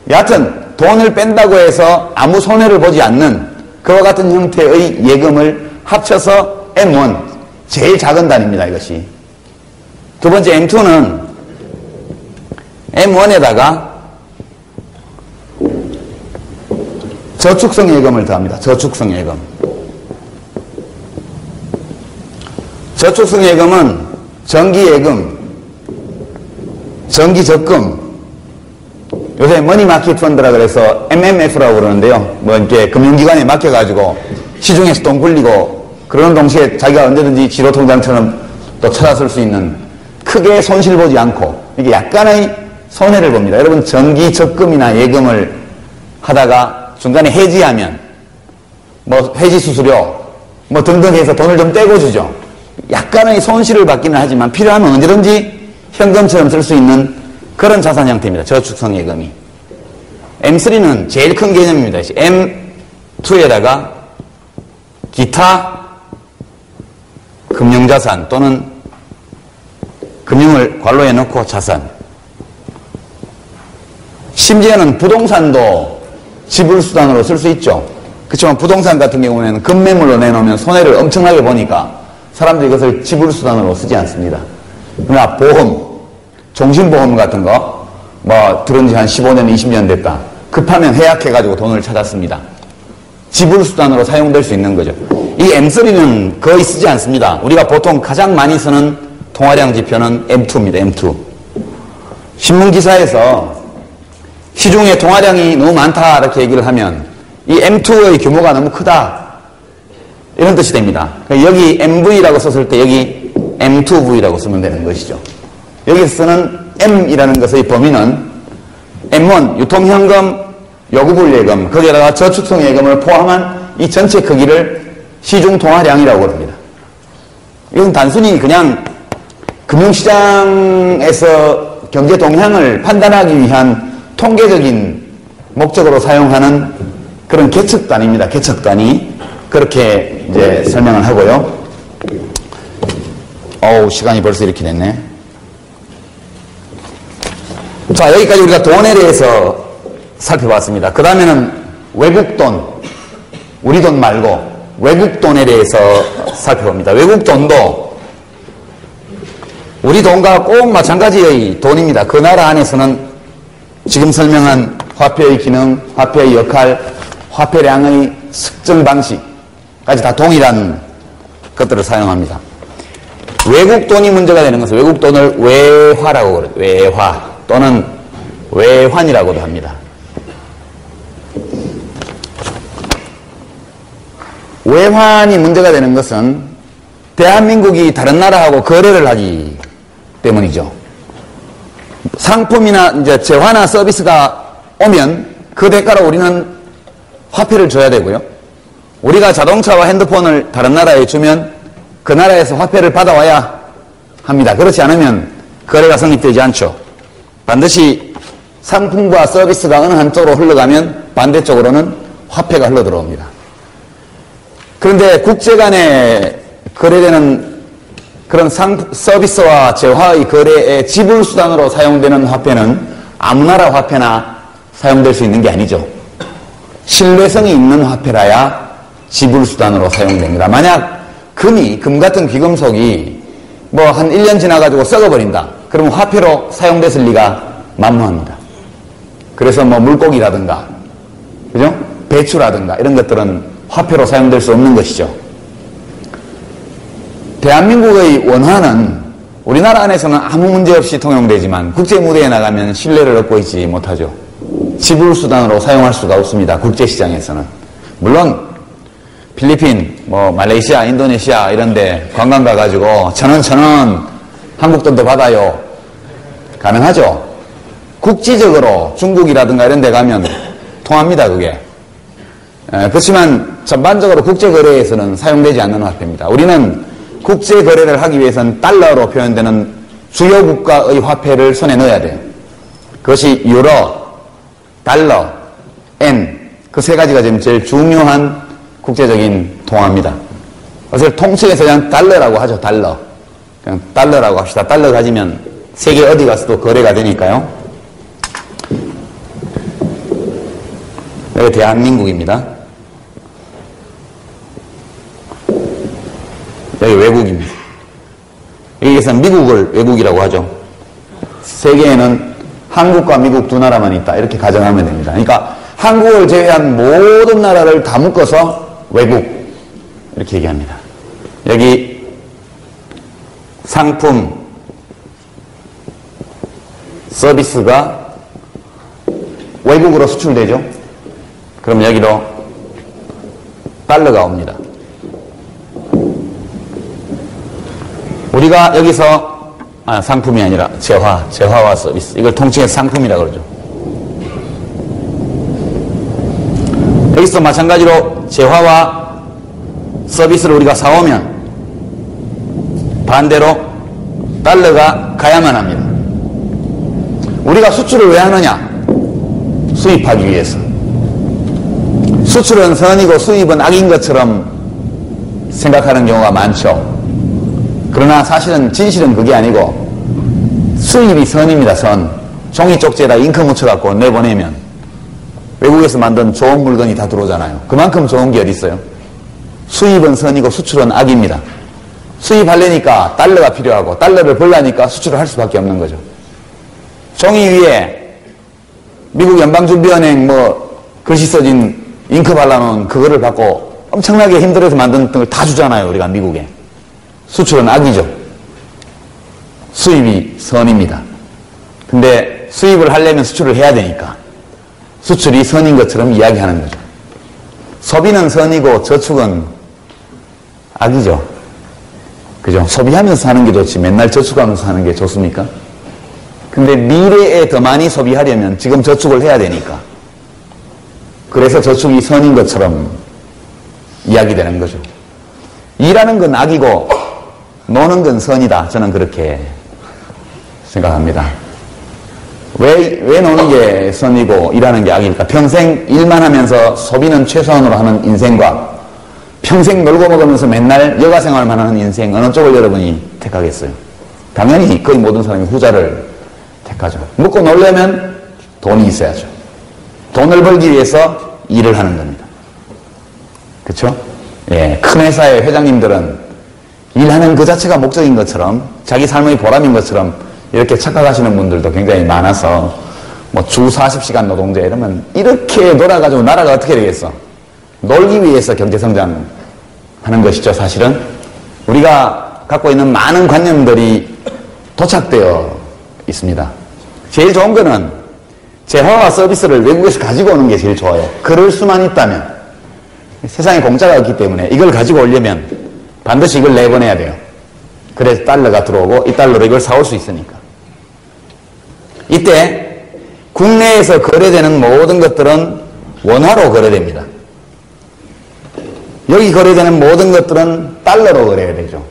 여하튼 돈을 뺀다고 해서 아무 손해를 보지 않는 그와 같은 형태의 예금을 합쳐서 M1, 제일 작은 단위입니다. 이것이. 두 번째 M2는 M1에다가 저축성 예금을 더합니다. 저축성 예금. 저축성 예금은 정기예금, 정기적금, 요새 머니마켓 펀드라 그래서 MMF라고 그러는데요. 뭐 이렇게 금융기관에 맡겨가지고 시중에서 돈 굴리고 그러는 동시에 자기가 언제든지 지로통장처럼 또 찾아쓸 수 있는, 크게 손실 보지 않고 이게 약간의 손해를 봅니다. 여러분 정기적금이나 예금을 하다가 중간에 해지하면 뭐 해지 수수료 뭐 등등 해서 돈을 좀 떼고 주죠. 약간의 손실을 받기는 하지만 필요하면 언제든지 현금처럼 쓸 수 있는 그런 자산 형태입니다. 저축성 예금이. M3는 제일 큰 개념입니다. M2에다가 기타 금융자산 또는 금융을 관로해 놓고 자산. 심지어는 부동산도 지불수단으로 쓸 수 있죠. 그렇지만 부동산 같은 경우에는 급매물로 내놓으면 손해를 엄청나게 보니까 사람들이 이것을 지불수단으로 쓰지 않습니다. 그러나 보험, 종신보험 같은 거, 뭐, 들은 지 한 15년, 20년 됐다. 급하면 해약해가지고 돈을 찾았습니다. 지불수단으로 사용될 수 있는 거죠. 이 M3는 거의 쓰지 않습니다. 우리가 보통 가장 많이 쓰는 통화량 지표는 M2입니다. M2. 신문기사에서 시중에 통화량이 너무 많다 이렇게 얘기를 하면 이 M2의 규모가 너무 크다 이런 뜻이 됩니다. 그러니까 여기 MV라고 썼을 때 여기 M2V라고 쓰면 되는 것이죠. 여기서 쓰는 M이라는 것의 범위는 M1, 유통현금, 요구불예금, 거기에다가 저축성 예금을 포함한 이 전체 크기를 시중통화량이라고 합니다. 이건 단순히 그냥 금융시장에서 경제 동향을 판단하기 위한 통계적인 목적으로 사용하는 그런 계측단위입니다. 계측단위. 그렇게 이제 설명을 하고요. 시간이 벌써 이렇게 됐네. 자, 여기까지 우리가 돈에 대해서 살펴봤습니다. 그 다음에는 외국돈, 우리 돈 말고 외국돈에 대해서 살펴봅니다. 외국돈도 우리 돈과 꼭 마찬가지의 돈입니다. 그 나라 안에서는 지금 설명한 화폐의 기능, 화폐의 역할, 화폐량의 측정 방식까지 다 동일한 것들을 사용합니다. 외국돈이 문제가 되는 것은 외국돈을 외화라고 그러죠. 외화 또는 외환이라고도 합니다. 외환이 문제가 되는 것은 대한민국이 다른 나라하고 거래를 하기 때문이죠. 상품이나 이제 재화나 서비스가 오면 그 대가로 우리는 화폐를 줘야 되고요. 우리가 자동차와 핸드폰을 다른 나라에 주면 그 나라에서 화폐를 받아와야 합니다. 그렇지 않으면 거래가 성립되지 않죠. 반드시 상품과 서비스가 어느 한쪽으로 흘러가면 반대쪽으로는 화폐가 흘러들어옵니다. 그런데 국제 간에 거래되는 그런 서비스와 재화의 거래의 지불수단으로 사용되는 화폐는 아무 나라 화폐나 사용될 수 있는 게 아니죠. 신뢰성이 있는 화폐라야 지불수단으로 사용됩니다. 만약 금 같은 귀금속이 뭐 한 1년 지나가지고 썩어버린다. 그러면 화폐로 사용됐을 리가 만무합니다. 그래서 뭐 물고기라든가, 그죠? 배추라든가 이런 것들은 화폐로 사용될 수 없는 것이죠. 대한민국의 원화는 우리나라 안에서는 아무 문제 없이 통용되지만 국제 무대에 나가면 신뢰를 얻고 있지 못하죠. 지불수단으로 사용할 수가 없습니다. 국제시장에서는. 물론 필리핀, 뭐 말레이시아, 인도네시아 이런 데 관광 가가지고 천원 한국 돈도 받아요. 가능하죠. 국지적으로 중국이라든가 이런 데 가면 통합니다. 그게. 그렇지만 전반적으로 국제거래에서는 사용되지 않는 화폐입니다. 우리는 국제거래를 하기 위해서는 달러로 표현되는 주요 국가의 화폐를 손에 넣어야 돼요. 그것이 유로, 달러, 엔, 그 세 가지가 지금 제일 중요한 국제적인 통화입니다. 그래서 통칭해서 그냥 달러라고 하죠. 달러. 그냥 달러라고 합시다. 달러 가지면 세계 어디 가서도 거래가 되니까요. 여기 대한민국입니다. 여기 외국입니다. 여기에서 미국을 외국이라고 하죠. 세계에는 한국과 미국 두 나라만 있다. 이렇게 가정하면 됩니다. 그러니까 한국을 제외한 모든 나라를 다 묶어서 외국 이렇게 얘기합니다. 여기 상품, 서비스가 외국으로 수출되죠. 그럼 여기로 달러가 옵니다. 우리가 여기서 상품이 아니라 재화와 서비스, 이걸 통칭해서 상품이라고 그러죠. 여기서 마찬가지로 재화와 서비스를 우리가 사오면 반대로 달러가 가야만 합니다. 우리가 수출을 왜 하느냐? 수입하기 위해서. 수출은 선이고 수입은 악인 것처럼 생각하는 경우가 많죠. 그러나 사실은 진실은 그게 아니고 수입이 선입니다. 선. 종이 쪽지에다 잉크 묻혀갖고 내보내면 외국에서 만든 좋은 물건이 다 들어오잖아요. 그만큼 좋은 게 어디 있어요? 수입은 선이고 수출은 악입니다. 수입하려니까 달러가 필요하고 달러를 벌려니까 수출을 할 수밖에 없는 거죠. 종이 위에 미국 연방준비은행 뭐 글씨 써진 잉크 발라놓은 그거를 받고 엄청나게 힘들어서 만든 걸 다 주잖아요. 우리가 미국에. 수출은 악이죠. 수입이 선입니다. 근데 수입을 하려면 수출을 해야 되니까 수출이 선인 것처럼 이야기하는 거죠. 소비는 선이고 저축은 악이죠. 그죠? 소비하면서 사는 게 좋지 맨날 저축하면서 사는 게 좋습니까? 근데 미래에 더 많이 소비하려면 지금 저축을 해야 되니까 그래서 저축이 선인 것처럼 이야기되는 거죠. 일하는 건 악이고 노는 건 선이다. 저는 그렇게 생각합니다. 왜 노는 게 선이고 일하는 게 악일까? 평생 일만 하면서 소비는 최소한으로 하는 인생과 평생 놀고 먹으면서 맨날 여가 생활만 하는 인생, 어느 쪽을 여러분이 택하겠어요? 당연히 거의 모든 사람이 후자를 택하죠. 먹고 놀려면 돈이 있어야죠. 돈을 벌기 위해서 일을 하는 겁니다. 그렇죠? 예, 큰 회사의 회장님들은 일하는 그 자체가 목적인 것처럼 자기 삶의 보람인 것처럼 이렇게 착각하시는 분들도 굉장히 많아서 뭐 주 40시간 노동제 이러면 이렇게 놀아가지고 나라가 어떻게 되겠어? 놀기 위해서 경제성장하는 것이죠. 사실은 우리가 갖고 있는 많은 관념들이 도착되어 있습니다. 제일 좋은 거는 재화와 서비스를 외국에서 가지고 오는 게 제일 좋아요. 그럴 수만 있다면. 세상에 공짜가 없기 때문에 이걸 가지고 오려면 반드시 이걸 내보내야 돼요. 그래서 달러가 들어오고 이 달러로 이걸 사올 수 있으니까. 이때 국내에서 거래되는 모든 것들은 원화로 거래됩니다. 여기 거래되는 모든 것들은 달러로 거래가 되죠.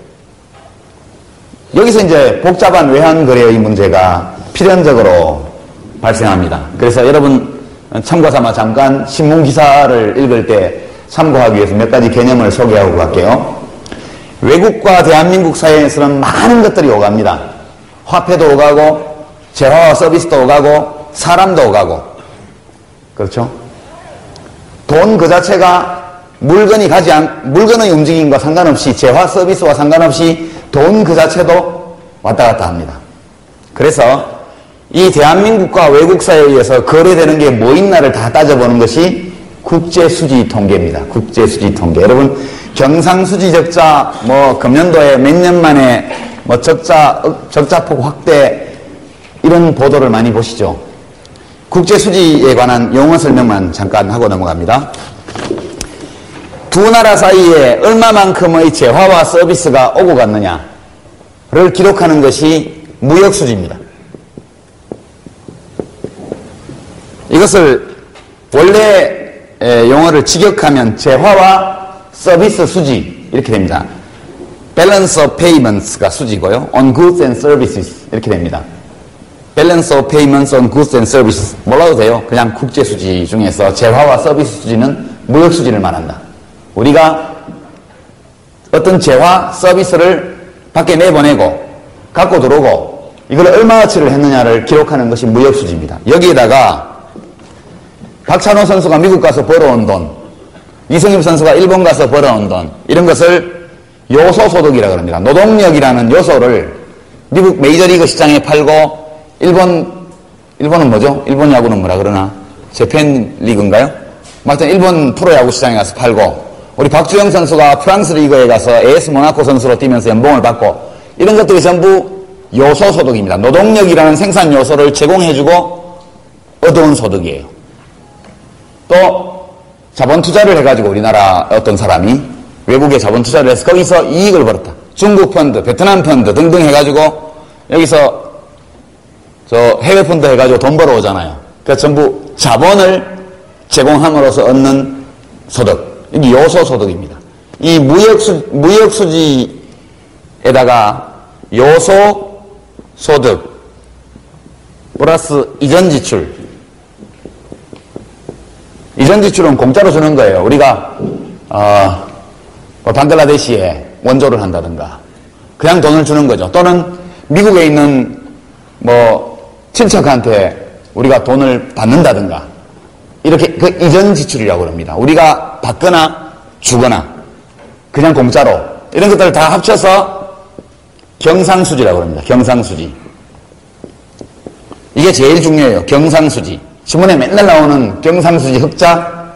여기서 이제 복잡한 외환거래의 문제가 필연적으로 발생합니다. 그래서 여러분 참고 삼아 잠깐 신문기사를 읽을 때 참고하기 위해서 몇 가지 개념을 소개하고 갈게요. 외국과 대한민국 사이에서는 많은 것들이 오갑니다. 화폐도 오가고 재화와 서비스도 오가고 사람도 오가고, 그렇죠? 돈 그 자체가 물건의 움직임과 상관없이, 재화 서비스와 상관없이 돈 그 자체도 왔다 갔다 합니다. 그래서 이 대한민국과 외국 사이에서 거래되는 게 뭐 있나를 다 따져보는 것이 국제수지 통계입니다. 국제수지 통계. 여러분, 경상수지 적자, 금년도에 몇 년 만에 적자폭 확대, 이런 보도를 많이 보시죠. 국제수지에 관한 용어 설명만 잠깐 하고 넘어갑니다. 두 나라 사이에 얼마만큼의 재화와 서비스가 오고 갔느냐를 기록하는 것이 무역수지입니다. 이것을 원래 용어를 직역하면 재화와 서비스 수지 이렇게 됩니다. Balance of Payments가 수지고요. On Goods and Services 이렇게 됩니다. Balance of Payments on Goods and Services 몰라도 돼요. 그냥 국제수지 중에서 재화와 서비스 수지는 무역수지를 말한다. 우리가 어떤 재화, 서비스를 밖에 내보내고 갖고 들어오고 이걸 얼마어치를 했느냐를 기록하는 것이 무역수지입니다. 여기에다가 박찬호 선수가 미국 가서 벌어온 돈, 이승엽 선수가 일본 가서 벌어온 돈, 이런 것을 요소소득이라고 합니다. 노동력이라는 요소를 미국 메이저리그 시장에 팔고 일본은 뭐죠? 일본 야구는 뭐라 그러나? 재팬 리그인가요? 하여튼 일본 프로야구 시장에 가서 팔고, 우리 박주영 선수가 프랑스 리그에 가서 AS 모나코 선수로 뛰면서 연봉을 받고, 이런 것들이 전부 요소소득입니다. 노동력이라는 생산 요소를 제공해주고 얻어온 소득이에요. 또 자본 투자를 해가지고 우리나라 어떤 사람이 외국에 자본 투자를 해서 거기서 이익을 벌었다. 중국 펀드, 베트남 펀드 등등 해가지고 여기서 해외 펀드 해가지고 돈 벌어오잖아요. 그러니까 전부 자본을 제공함으로써 얻는 소득. 이게 요소소득입니다. 이 무역수지에다가 요소소득 플러스 이전지출. 이전지출은 공짜로 주는 거예요. 우리가 방글라데시에 원조를 한다든가 그냥 돈을 주는 거죠. 또는 미국에 있는 친척한테 우리가 돈을 받는다든가, 이렇게 그 이전 지출이라고 합니다. 우리가 받거나 주거나 그냥 공짜로, 이런 것들을 다 합쳐서 경상수지라고 합니다. 경상수지. 이게 제일 중요해요. 경상수지. 신문에 맨날 나오는 경상수지 흑자,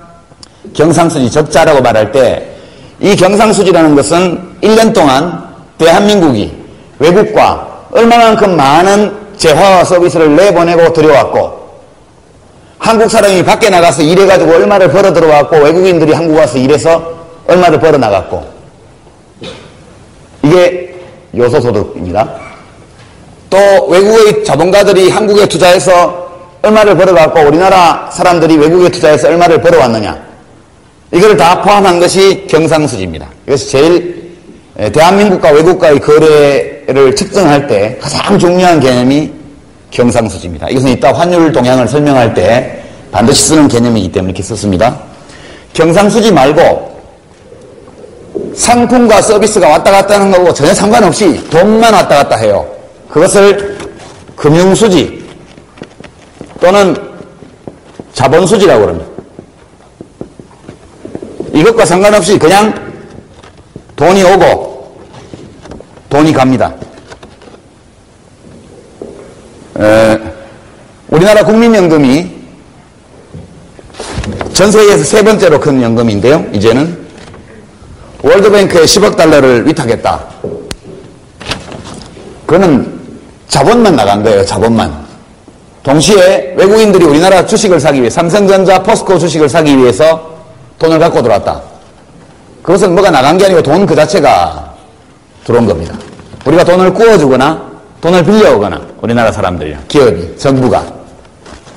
경상수지 적자라고 말할 때, 이 경상수지라는 것은 1년 동안 대한민국이 외국과 얼마만큼 많은 재화와 서비스를 내보내고 들여왔고, 한국 사람이 밖에 나가서 일해가지고 얼마를 벌어 들어왔고, 외국인들이 한국 와서 일해서 얼마를 벌어 나갔고, 이게 요소소득입니다. 또 외국의 자본가들이 한국에 투자해서 얼마를 벌어갖고 우리나라 사람들이 외국에 투자해서 얼마를 벌어왔느냐, 이걸 다 포함한 것이 경상수지입니다. 이것이 제일 대한민국과 외국과의 거래를 측정할 때 가장 중요한 개념이 경상수지입니다. 이것은 이따 환율 동향을 설명할 때 반드시 쓰는 개념이기 때문에 이렇게 썼습니다. 경상수지 말고 상품과 서비스가 왔다 갔다 하는 거고 전혀 상관없이 돈만 왔다 갔다 해요. 그것을 금융수지 또는 자본수지라고 합니다. 이것과 상관없이 그냥 돈이 오고 돈이 갑니다. 우리나라 국민연금이 전 세계에서 세 번째로 큰 연금인데요. 이제는 월드뱅크에 10억 달러를 위탁했다. 그거는 자본만 나간 거예요. 자본만. 동시에 외국인들이 우리나라 주식을 사기 위해, 삼성전자, 포스코 주식을 사기 위해서 돈을 갖고 들어왔다. 그것은 뭐가 나간 게 아니고 돈 그 자체가 들어온 겁니다. 우리가 돈을 구워주거나 돈을 빌려오거나 우리나라 사람들이요. 기업이, 정부가.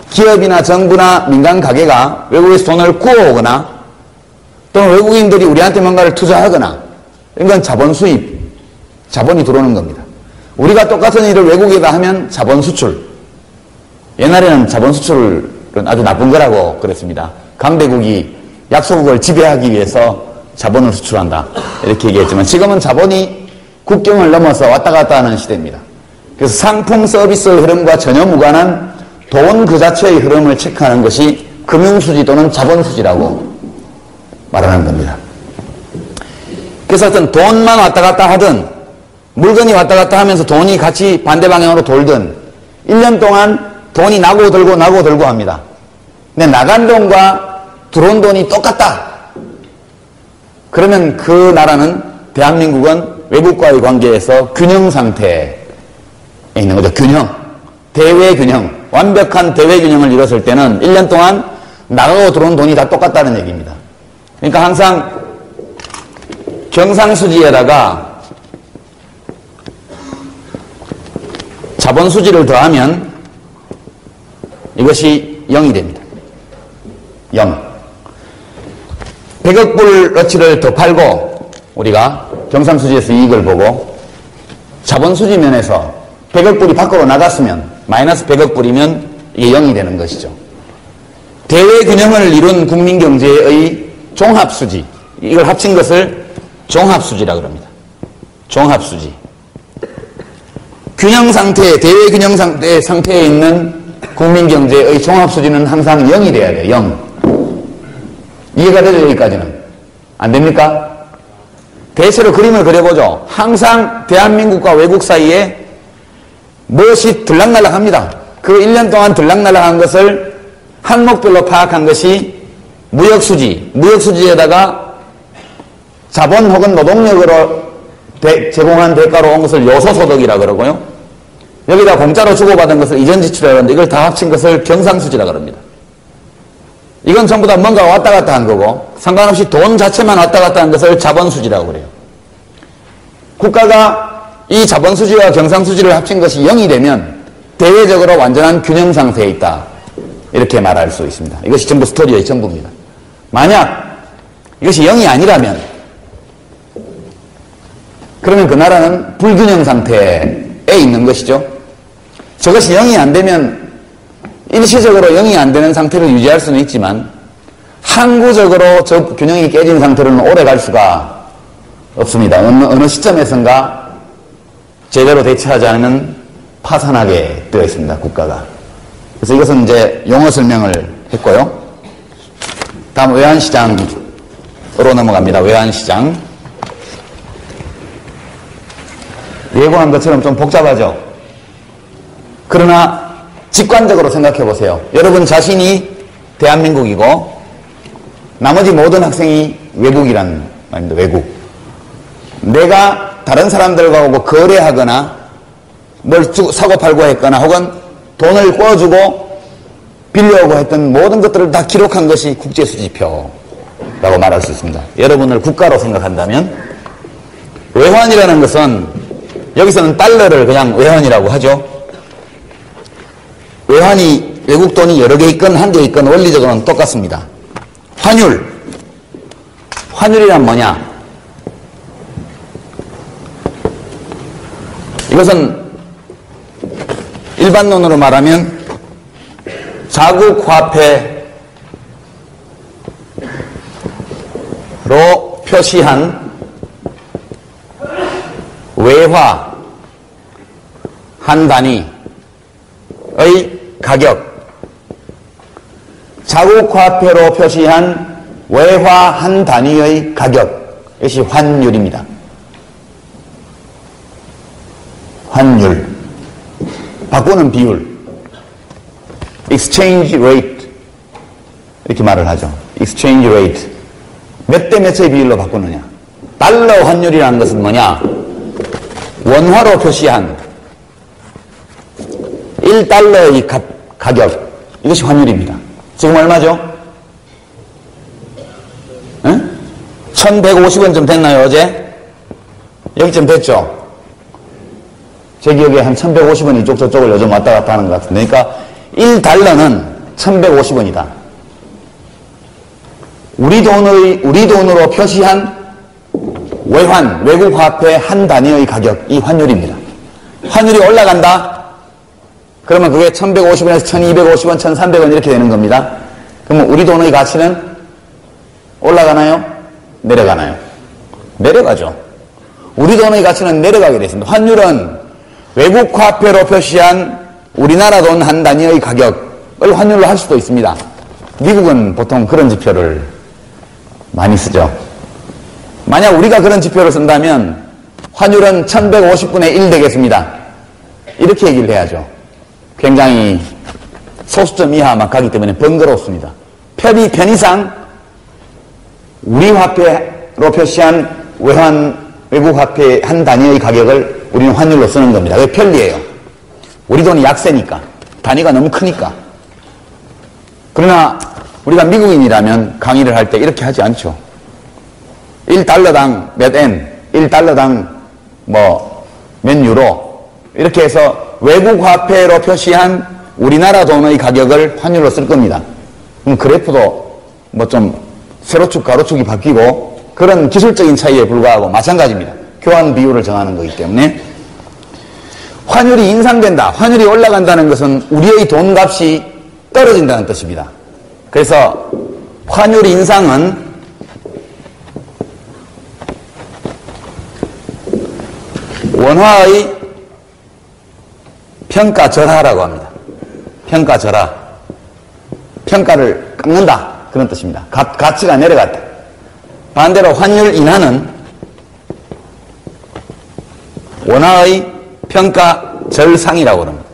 기업이나 정부나 민간 가게가 외국에서 돈을 구워오거나 또는 외국인들이 우리한테 뭔가를 투자하거나 이건 자본 수입, 자본이 들어오는 겁니다. 우리가 똑같은 일을 외국에다 하면 자본 수출. 옛날에는 자본 수출은 아주 나쁜 거라고 그랬습니다. 강대국이 약소국을 지배하기 위해서 자본을 수출한다. 이렇게 얘기했지만 지금은 자본이 국경을 넘어서 왔다 갔다 하는 시대입니다. 그래서 상품 서비스 흐름과 전혀 무관한 돈 그 자체의 흐름을 체크하는 것이 금융수지 또는 자본수지라고 말하는 겁니다. 그래서 하여튼 돈만 왔다 갔다 하든 물건이 왔다 갔다 하면서 돈이 같이 반대 방향으로 돌든 1년 동안 돈이 나고 들고 합니다. 근데 나간 돈과 들어온 돈이 똑같다. 그러면 그 나라는 대한민국은 외국과의 관계에서 균형 상태에 있는 거죠. 균형. 대외 균형. 완벽한 대외 균형을 이뤘을 때는 1년 동안 나가고 들어온 돈이 다 똑같다는 얘기입니다. 그러니까 항상 경상수지에다가 자본수지를 더하면 이것이 0이 됩니다. 0. 100억 불어치를 더 팔고 우리가 경상수지에서 이익을 보고 자본수지 면에서 100억 불이 밖으로 나갔으면 마이너스 100억 불이면 이게 0이 되는 것이죠. 대외 균형을 이룬 국민경제의 종합수지, 이걸 합친 것을 종합수지라고 합니다. 종합수지. 균형 상태, 대외 균형 상태에 있는 국민경제의 종합수지는 항상 0이 돼야 돼요. 0. 이해가 되죠? 여기까지는. 안 됩니까? 대체로 그림을 그려보죠. 항상 대한민국과 외국 사이에 무엇이 들락날락합니다. 그 1년 동안 들락날락한 것을 항목별로 파악한 것이 무역수지, 무역수지에다가 자본 혹은 노동력으로 제공한 대가로 온 것을 요소소득이라 그러고요. 여기다 공짜로 주고받은 것을 이전지출이라고 하는데 이걸 다 합친 것을 경상수지라 그럽니다. 이건 전부 다 뭔가 왔다 갔다 한 거고 상관없이 돈 자체만 왔다 갔다 한 것을 자본수지라고 그래요. 국가가 이 자본수지와 경상수지를 합친 것이 0이 되면 대외적으로 완전한 균형 상태에 있다. 이렇게 말할 수 있습니다. 이것이 전부 스토리의 전부입니다. 만약 이것이 0이 아니라면 그러면 그 나라는 불균형 상태에 있는 것이죠. 저것이 0이 안 되면 일시적으로 0이 안 되는 상태를 유지할 수는 있지만 항구적으로 저 균형이 깨진 상태로는 오래 갈 수가 없습니다. 어느 시점에선가 제대로 대처하지 않으면 파산하게 되어 있습니다. 국가가. 그래서 이것은 이제 용어 설명을 했고요. 다음 외환시장으로 넘어갑니다. 외환시장. 예고한 것처럼 좀 복잡하죠. 그러나 직관적으로 생각해 보세요. 여러분 자신이 대한민국이고 나머지 모든 학생이 외국이란 말입니다. 외국. 내가 다른 사람들과 거래하거나 뭘 사고 팔고 했거나 혹은 돈을 꿔주고 빌려오고 했던 모든 것들을 다 기록한 것이 국제수지표라고 말할 수 있습니다. 여러분을 국가로 생각한다면 외환이라는 것은 여기서는 달러를 그냥 외환이라고 하죠. 외환이 외국 돈이 여러 개 있건 한 개 있건 원리적으로는 똑같습니다. 환율. 환율이란 뭐냐? 이것은 일반론으로 말하면 자국 화폐로 표시한 외화 한 단위의 가격, 자국 화폐로 표시한 외화 한 단위의 가격, 이것이 환율입니다. 환율, 바꾸는 비율, exchange rate 이렇게 말을 하죠. exchange rate, 몇 대 몇의 비율로 바꾸느냐. 달러 환율이라는 것은 뭐냐? 원화로 표시한 1달러의 가격, 이것이 환율입니다. 지금 얼마죠? 1150원쯤 됐나요, 어제? 여기쯤 됐죠? 제 기억에 한 1150원 이쪽 저쪽을 요즘 왔다 갔다 하는 것 같은데, 그러니까 1달러는 1150원이다. 우리 돈으로 표시한 외환, 외국 화폐 한 단위의 가격, 이 환율입니다. 환율이 올라간다? 그러면 그게 1150원에서 1250원, 1300원 이렇게 되는 겁니다. 그러면 우리 돈의 가치는 올라가나요? 내려가나요? 내려가죠. 우리 돈의 가치는 내려가게 되어 있습니다. 환율은 외국 화폐로 표시한 우리나라 돈 한 단위의 가격을 환율로 할 수도 있습니다. 미국은 보통 그런 지표를 많이 쓰죠. 만약 우리가 그런 지표를 쓴다면 환율은 1150분의 1 되겠습니다. 이렇게 얘기를 해야죠. 굉장히 소수점 이하만 가기 때문에 번거롭습니다. 편의상 우리 화폐로 표시한 외국 화폐 한 단위의 가격을 우리는 환율로 쓰는 겁니다. 왜 편리해요? 우리 돈이 약세니까. 단위가 너무 크니까. 그러나 우리가 미국인이라면 강의를 할 때 이렇게 하지 않죠. 1달러당 몇 엔, 1달러당 몇 유로 이렇게 해서 외국 화폐로 표시한 우리나라 돈의 가격을 환율로 쓸 겁니다. 그럼 그래프도 좀 세로축, 가로축이 바뀌고 그런 기술적인 차이에 불과하고 마찬가지입니다. 교환 비율을 정하는 거기 때문에 환율이 인상된다, 환율이 올라간다는 것은 우리의 돈값이 떨어진다는 뜻입니다. 그래서 환율 인상은 원화의 평가절하라고 합니다. 평가절하. 평가를 깎는다. 그런 뜻입니다. 가치가 내려갔다. 반대로 환율 인하는 원화의 평가절상이라고 합니다.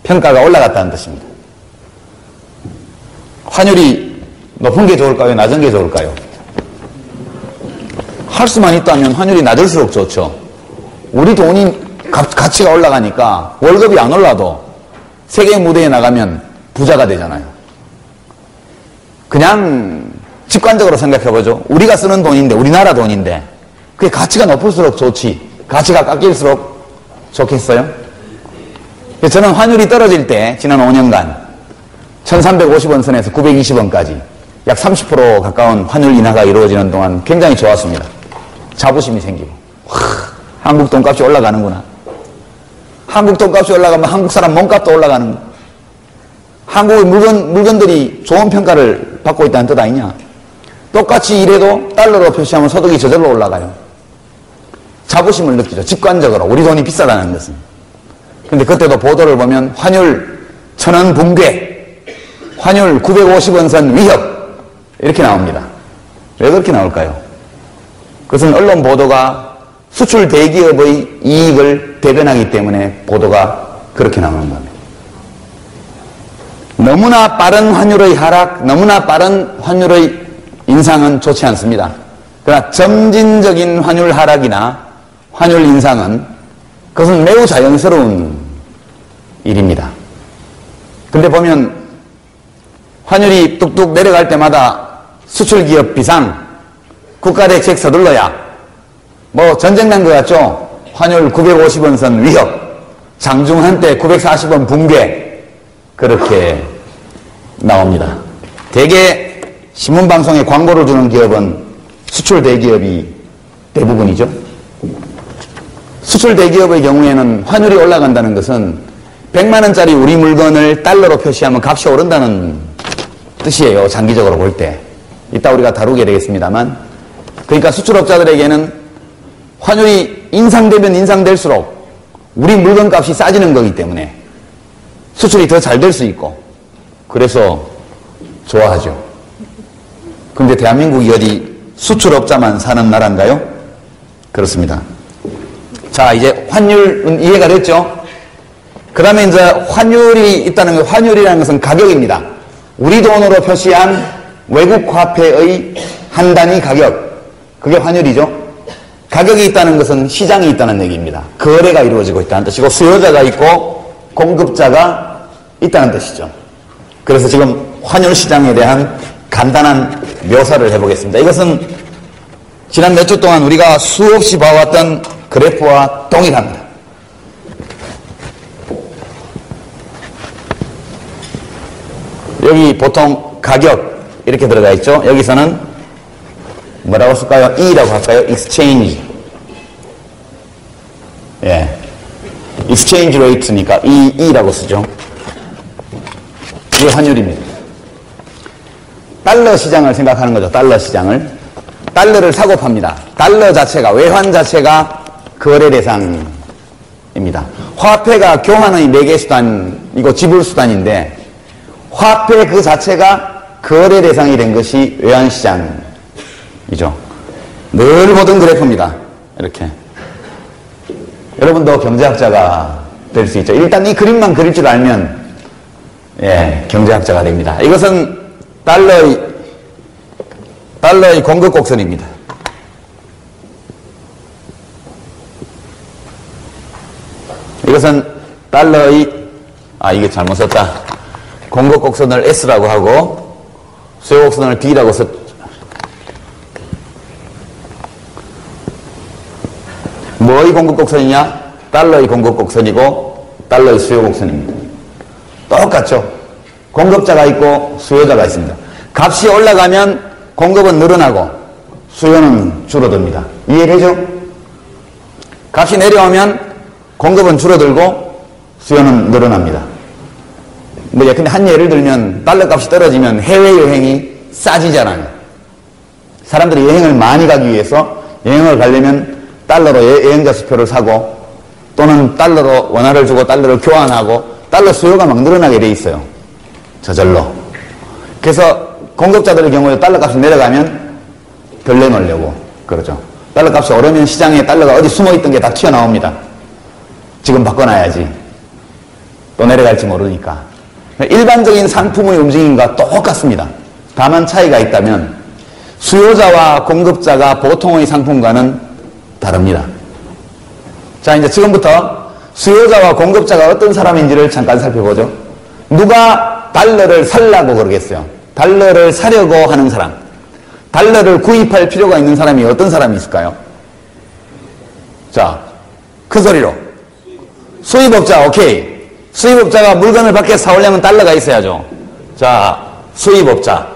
평가가 올라갔다는 뜻입니다. 환율이 높은 게 좋을까요? 낮은 게 좋을까요? 할 수만 있다면 환율이 낮을수록 좋죠. 우리 돈이 가치가 올라가니까 월급이 안 올라도 세계 무대에 나가면 부자가 되잖아요. 그냥 직관적으로 생각해보죠. 우리가 쓰는 돈인데, 우리나라 돈인데 그게 가치가 높을수록 좋지 가치가 깎일수록 좋겠어요? 저는 환율이 떨어질 때 지난 5년간 1350원 선에서 920원까지 약 30% 가까운 환율 인하가 이루어지는 동안 굉장히 좋았습니다. 자부심이 생기고 한국 돈값이 올라가는구나. 한국 돈값이 올라가면 한국 사람 몸값도 올라가는 거. 한국의 물건들이 좋은 평가를 받고 있다는 뜻 아니냐. 똑같이 일해도 달러로 표시하면 소득이 저절로 올라가요. 자부심을 느끼죠. 직관적으로 우리 돈이 비싸다는 것은. 근데 그때도 보도를 보면 환율 1000원 붕괴, 환율 950원 선 위협 이렇게 나옵니다. 왜 그렇게 나올까요? 그것은 언론 보도가 수출 대기업의 이익을 대변하기 때문에 보도가 그렇게 나오는 겁니다. 너무나 빠른 환율의 하락, 너무나 빠른 환율의 인상은 좋지 않습니다. 그러나 점진적인 환율 하락이나 환율 인상은 그것은 매우 자연스러운 일입니다. 근데 보면 환율이 뚝뚝 내려갈 때마다 수출기업 비상, 국가대책 서둘러야 전쟁 난 것 같죠? 환율 950원 선 위협, 장중 한때 940원 붕괴 그렇게 나옵니다. 대개 신문방송에 광고를 주는 기업은 수출 대기업이 대부분이죠. 수출 대기업의 경우에는 환율이 올라간다는 것은 100만원짜리 우리 물건을 달러로 표시하면 값이 오른다는 뜻이에요. 장기적으로 볼 때. 이따 우리가 다루게 되겠습니다만. 그러니까 수출업자들에게는 환율이 인상되면 인상될수록 우리 물건값이 싸지는 거기 때문에 수출이 더 잘 될 수 있고 그래서 좋아하죠. 그런데 대한민국이 어디 수출업자만 사는 나라인가요? 그렇습니다. 자, 이제 환율은 이해가 됐죠? 그 다음에 이제 환율이 있다는 것, 환율이라는 것은 가격입니다. 우리 돈으로 표시한 외국 화폐의 한 단위 가격, 그게 환율이죠. 가격이 있다는 것은 시장이 있다는 얘기입니다. 거래가 이루어지고 있다는 뜻이고 수요자가 있고 공급자가 있다는 뜻이죠. 그래서 지금 환율 시장에 대한 간단한 묘사를 해보겠습니다. 이것은 지난 몇 주 동안 우리가 수없이 봐왔던 그래프와 동일합니다. 여기 보통 가격 이렇게 들어가 있죠. 여기서는 뭐라고 쓸까요? E라고 할까요? exchange. 예. exchange rate니까 E라고 쓰죠. 이게 환율입니다. 달러 시장을 생각하는 거죠. 달러 시장을. 달러를 사고 팝니다. 달러 자체가, 외환 자체가 거래 대상입니다. 화폐가 교환의 매개수단이고 지불수단인데 화폐 그 자체가 거래 대상이 된 것이 외환시장이죠. 늘 보던 그래프입니다. 이렇게. 여러분도 경제학자가 될 수 있죠. 일단 이 그림만 그릴 줄 알면 예, 경제학자가 됩니다. 이것은 달러의 공급 곡선입니다. 이것은 달러의 이게 잘못 썼다. 공급 곡선을 S라고 하고 수요 곡선을 D라고 썼. 뭐의 공급 곡선이냐? 달러의 공급 곡선이고 달러의 수요 곡선입니다. 똑같죠? 공급자가 있고 수요자가 있습니다. 값이 올라가면 공급은 늘어나고 수요는 줄어듭니다. 이해되죠? 값이 내려오면 공급은 줄어들고 수요는 늘어납니다. 근데 한 예를 들면 달러 값이 떨어지면 해외여행이 싸지잖아요. 사람들이 여행을 많이 가기 위해서 여행을 가려면 달러로 여행자 수표를 사고 또는 달러로 원화를 주고 달러를 교환하고 달러 수요가 막 늘어나게 돼 있어요. 저절로. 그래서 공급자들의 경우에 달러 값이 내려가면 덜 내놓으려고 그러죠. 달러 값이 오르면 시장에 달러가 어디 숨어있던 게 다 튀어나옵니다. 지금 바꿔놔야지. 또 내려갈지 모르니까. 일반적인 상품의 움직임과 똑같습니다. 다만 차이가 있다면 수요자와 공급자가 보통의 상품과는 다릅니다. 자, 이제 지금부터 수요자와 공급자가 어떤 사람인지를 잠깐 살펴보죠. 누가 달러를 살라고 그러겠어요? 달러를 사려고 하는 사람. 달러를 구입할 필요가 있는 사람이 어떤 사람이 있을까요? 자, 큰 소리로. 수입업자, 오케이. 수입업자가 물건을 밖에서 사오려면 달러가 있어야죠. 자, 수입업자.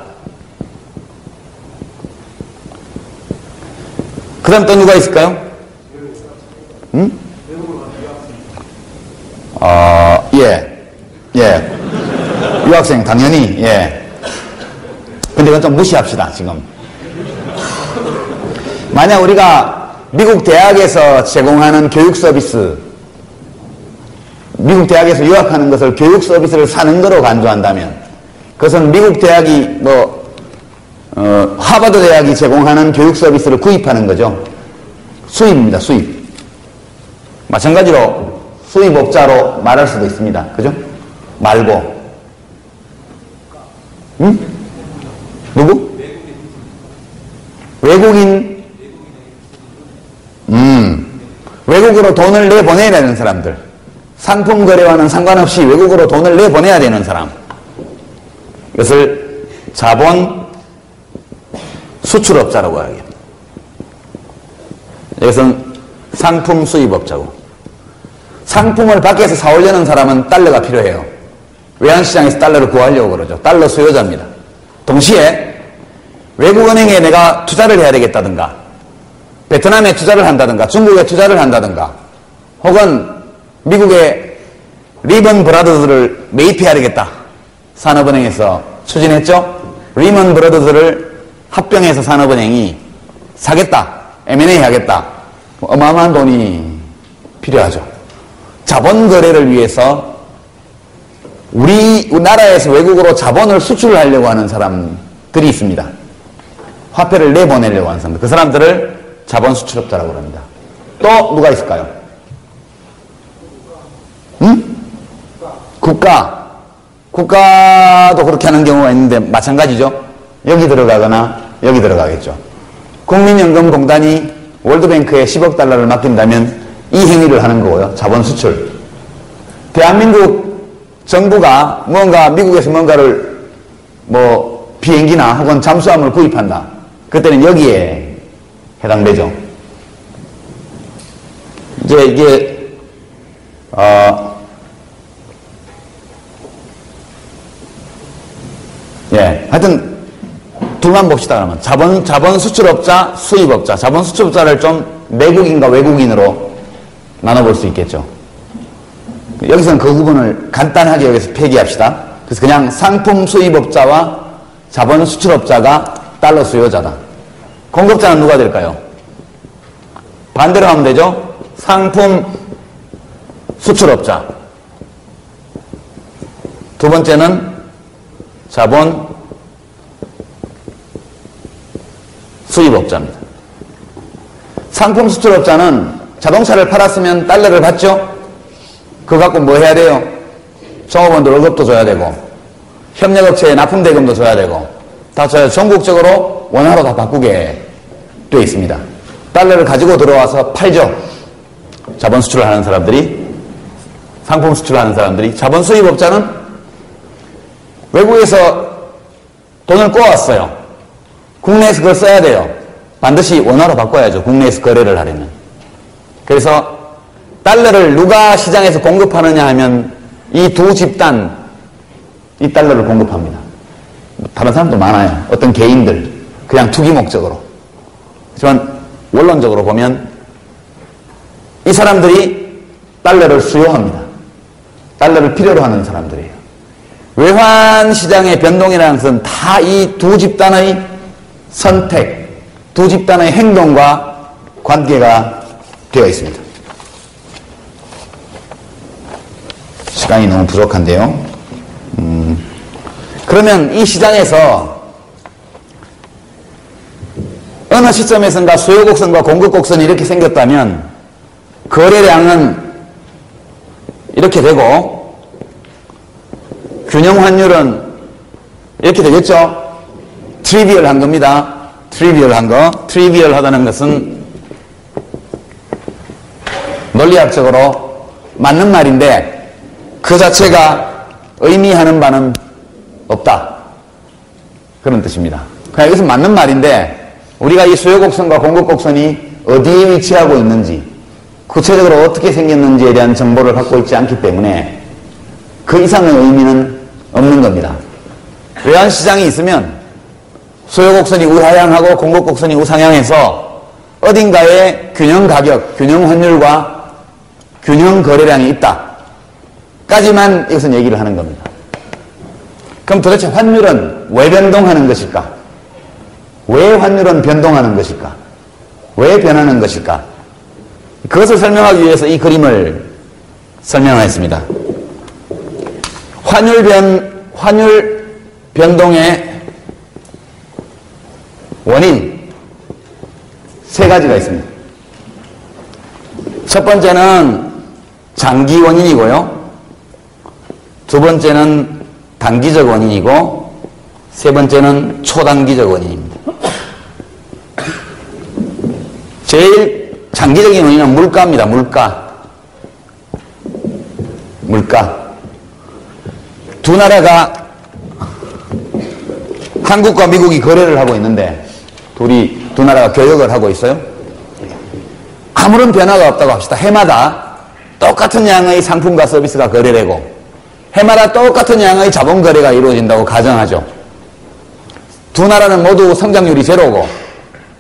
그 다음 또 누가 있을까요? 응? 예. 유학생, 당연히, 예. 근데 이건 좀 무시합시다, 지금. 만약 우리가 미국 대학에서 제공하는 교육 서비스, 미국 대학에서 유학하는 것을 교육 서비스를 사는 거로 간주한다면, 그것은 미국 대학이 하버드 대학이 제공하는 교육 서비스를 구입하는 거죠. 수입입니다, 수입. 마찬가지로 수입업자로 말할 수도 있습니다. 그죠? 말고. 응? 누구? 외국인. 외국으로 돈을 내보내야 되는 사람들. 상품 거래와는 상관없이 외국으로 돈을 내보내야 되는 사람. 이것을 자본 수출업자라고 하겠습니다. 이것은 상품 수입업자고. 상품을 밖에서 사오려는 사람은 달러가 필요해요. 외환시장에서 달러를 구하려고 그러죠. 달러 수요자입니다. 동시에 외국은행에 내가 투자를 해야 되겠다든가 베트남에 투자를 한다든가 중국에 투자를 한다든가 혹은 미국의 리먼 브라더스를 매입해야 되겠다. 산업은행에서 추진했죠. 리먼 브라더스를 합병해서 산업은행이 사겠다. M&A 하겠다. 어마어마한 돈이 필요하죠. 자본 거래를 위해서 우리나라에서 외국으로 자본을 수출하려고 하는 사람들이 있습니다. 화폐를 내보내려고 하는 사람들. 그 사람들을 자본 수출업자라고 합니다. 또 누가 있을까요? 응? 국가도 그렇게 하는 경우가 있는데 마찬가지죠. 여기 들어가거나 여기 들어가겠죠. 국민연금공단이 월드뱅크에 10억 달러를 맡긴다면 이 행위를 하는 거고요. 자본 수출. 대한민국 정부가 미국에서 뭔가를 비행기나 혹은 잠수함을 구입한다. 그때는 여기에 해당되죠. 이제 이게 예. 하여튼, 둘만 봅시다, 그러면. 자본 수출업자, 수입업자. 자본 수출업자를 좀 내국인과 외국인으로 나눠볼 수 있겠죠. 여기서는 그 부분을 간단하게 여기서 폐기합시다. 그래서 그냥 상품 수입업자와 자본 수출업자가 달러 수요자다. 공급자는 누가 될까요? 반대로 하면 되죠. 상품 수출업자. 두 번째는 자본 수입업자입니다. 상품 수출업자는 자동차를 팔았으면 달러를 받죠. 그거 갖고 뭐 해야 돼요? 종업원들 월급도 줘야 되고 협력업체에 납품대금도 줘야 되고 다 줘야 전국적으로 원화로 다 바꾸게 되어 있습니다. 달러를 가지고 들어와서 팔죠. 자본 수출을 하는 사람들이, 상품 수출을 하는 사람들이. 자본 수입업자는 외국에서 돈을 꼬았어요. 국내에서 그걸 써야 돼요. 반드시 원화로 바꿔야죠. 국내에서 거래를 하려면. 그래서 달러를 누가 시장에서 공급하느냐 하면 이 두 집단 이 달러를 공급합니다. 다른 사람도 많아요. 어떤 개인들 그냥 투기 목적으로. 하지만 원론적으로 보면 이 사람들이 달러를 수요합니다. 달러를 필요로 하는 사람들이에요. 외환 시장의 변동이라는 것은 다 이 두 집단의 선택, 두 집단의 행동과 관계가 되어 있습니다. 시간이 너무 부족한데요. 그러면 이 시장에서 어느 시점에선가 수요 곡선과 공급 곡선이 이렇게 생겼다면 거래량은 이렇게 되고 균형 환율은 이렇게 되겠죠. 트리비얼한 겁니다. 트리비얼한 거. 트리비얼하다는 것은 논리학적으로 맞는 말인데 그 자체가 의미하는 바는 없다. 그런 뜻입니다. 그냥 이것은 맞는 말인데 우리가 이 수요 곡선과 공급 곡선이 어디에 위치하고 있는지 구체적으로 어떻게 생겼는지에 대한 정보를 갖고 있지 않기 때문에 그 이상의 의미는 없는 겁니다. 외환시장이 있으면 수요 곡선이 우하향하고 공급 곡선이 우상향해서 어딘가에 균형 가격, 균형 환율과 균형 거래량이 있다. 까지만 이것은 얘기를 하는 겁니다. 그럼 도대체 환율은 왜 변동하는 것일까? 왜 환율은 변동하는 것일까? 왜 변하는 것일까? 그것을 설명하기 위해서 이 그림을 설명하였습니다. 환율 변동의 원인 세 가지가 있습니다. 첫 번째는 장기 원인이고요. 두 번째는 단기적 원인이고 세 번째는 초단기적 원인입니다. 제일 장기적인 원인은 물가입니다. 물가. 두 나라가 한국과 미국이 거래를 하고 있는데 두 나라가 교역을 하고 있어요. 아무런 변화가 없다고 합시다. 해마다 똑같은 양의 상품과 서비스가 거래되고 해마다 똑같은 양의 자본 거래가 이루어진다고 가정하죠. 두 나라는 모두 성장률이 제로고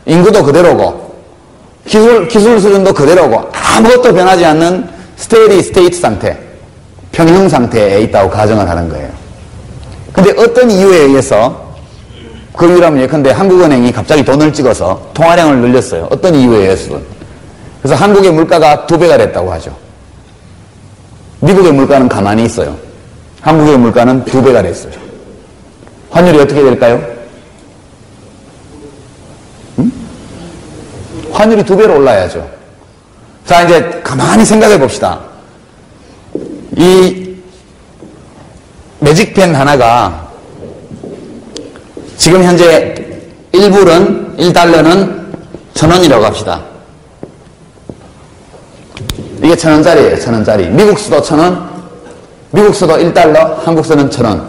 인구도 그대로고 기술 수준도 그대로고 아무것도 변하지 않는 스테디 스테이트 상태, 평형 상태에 있다고 가정을 하는 거예요. 근데 어떤 이유에 의해서 그 이유라면 예컨대 한국은행이 갑자기 돈을 찍어서 통화량을 늘렸어요. 어떤 이유에 의해서든. 그래서 한국의 물가가 2배가 됐다고 하죠. 미국의 물가는 가만히 있어요. 한국의 물가는 2배가 됐어요. 환율이 어떻게 될까요? 환율이 2배로 올라야죠. 자, 이제 가만히 생각해 봅시다. 이 매직펜 하나가 지금 현재 1달러는 1,000원이라고 합시다. 이게 1,000원짜리예요. 1,000원짜리. 미국 수도 1,000원, 미국 수도 1달러, 한국 수는 1,000원.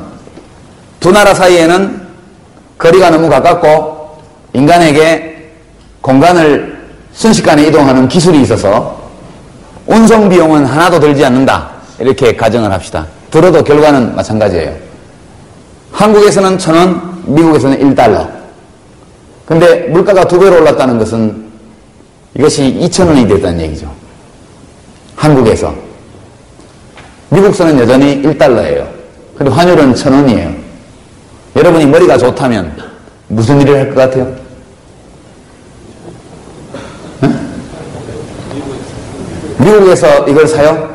두 나라 사이에는 거리가 너무 가깝고 인간에게 공간을 순식간에 이동하는 기술이 있어서 운송 비용은 하나도 들지 않는다. 이렇게 가정을 합시다. 들어도 결과는 마찬가지예요. 한국에서는 1,000원, 미국에서는 1달러. 근데 물가가 2배로 올랐다는 것은 이것이 2,000원이 됐다는 얘기죠. 한국에서. 미국서는 여전히 1달러예요. 근데 환율은 1,000원이에요. 여러분이 머리가 좋다면 무슨 일을 할 것 같아요? 응? 미국에서 이걸 사요?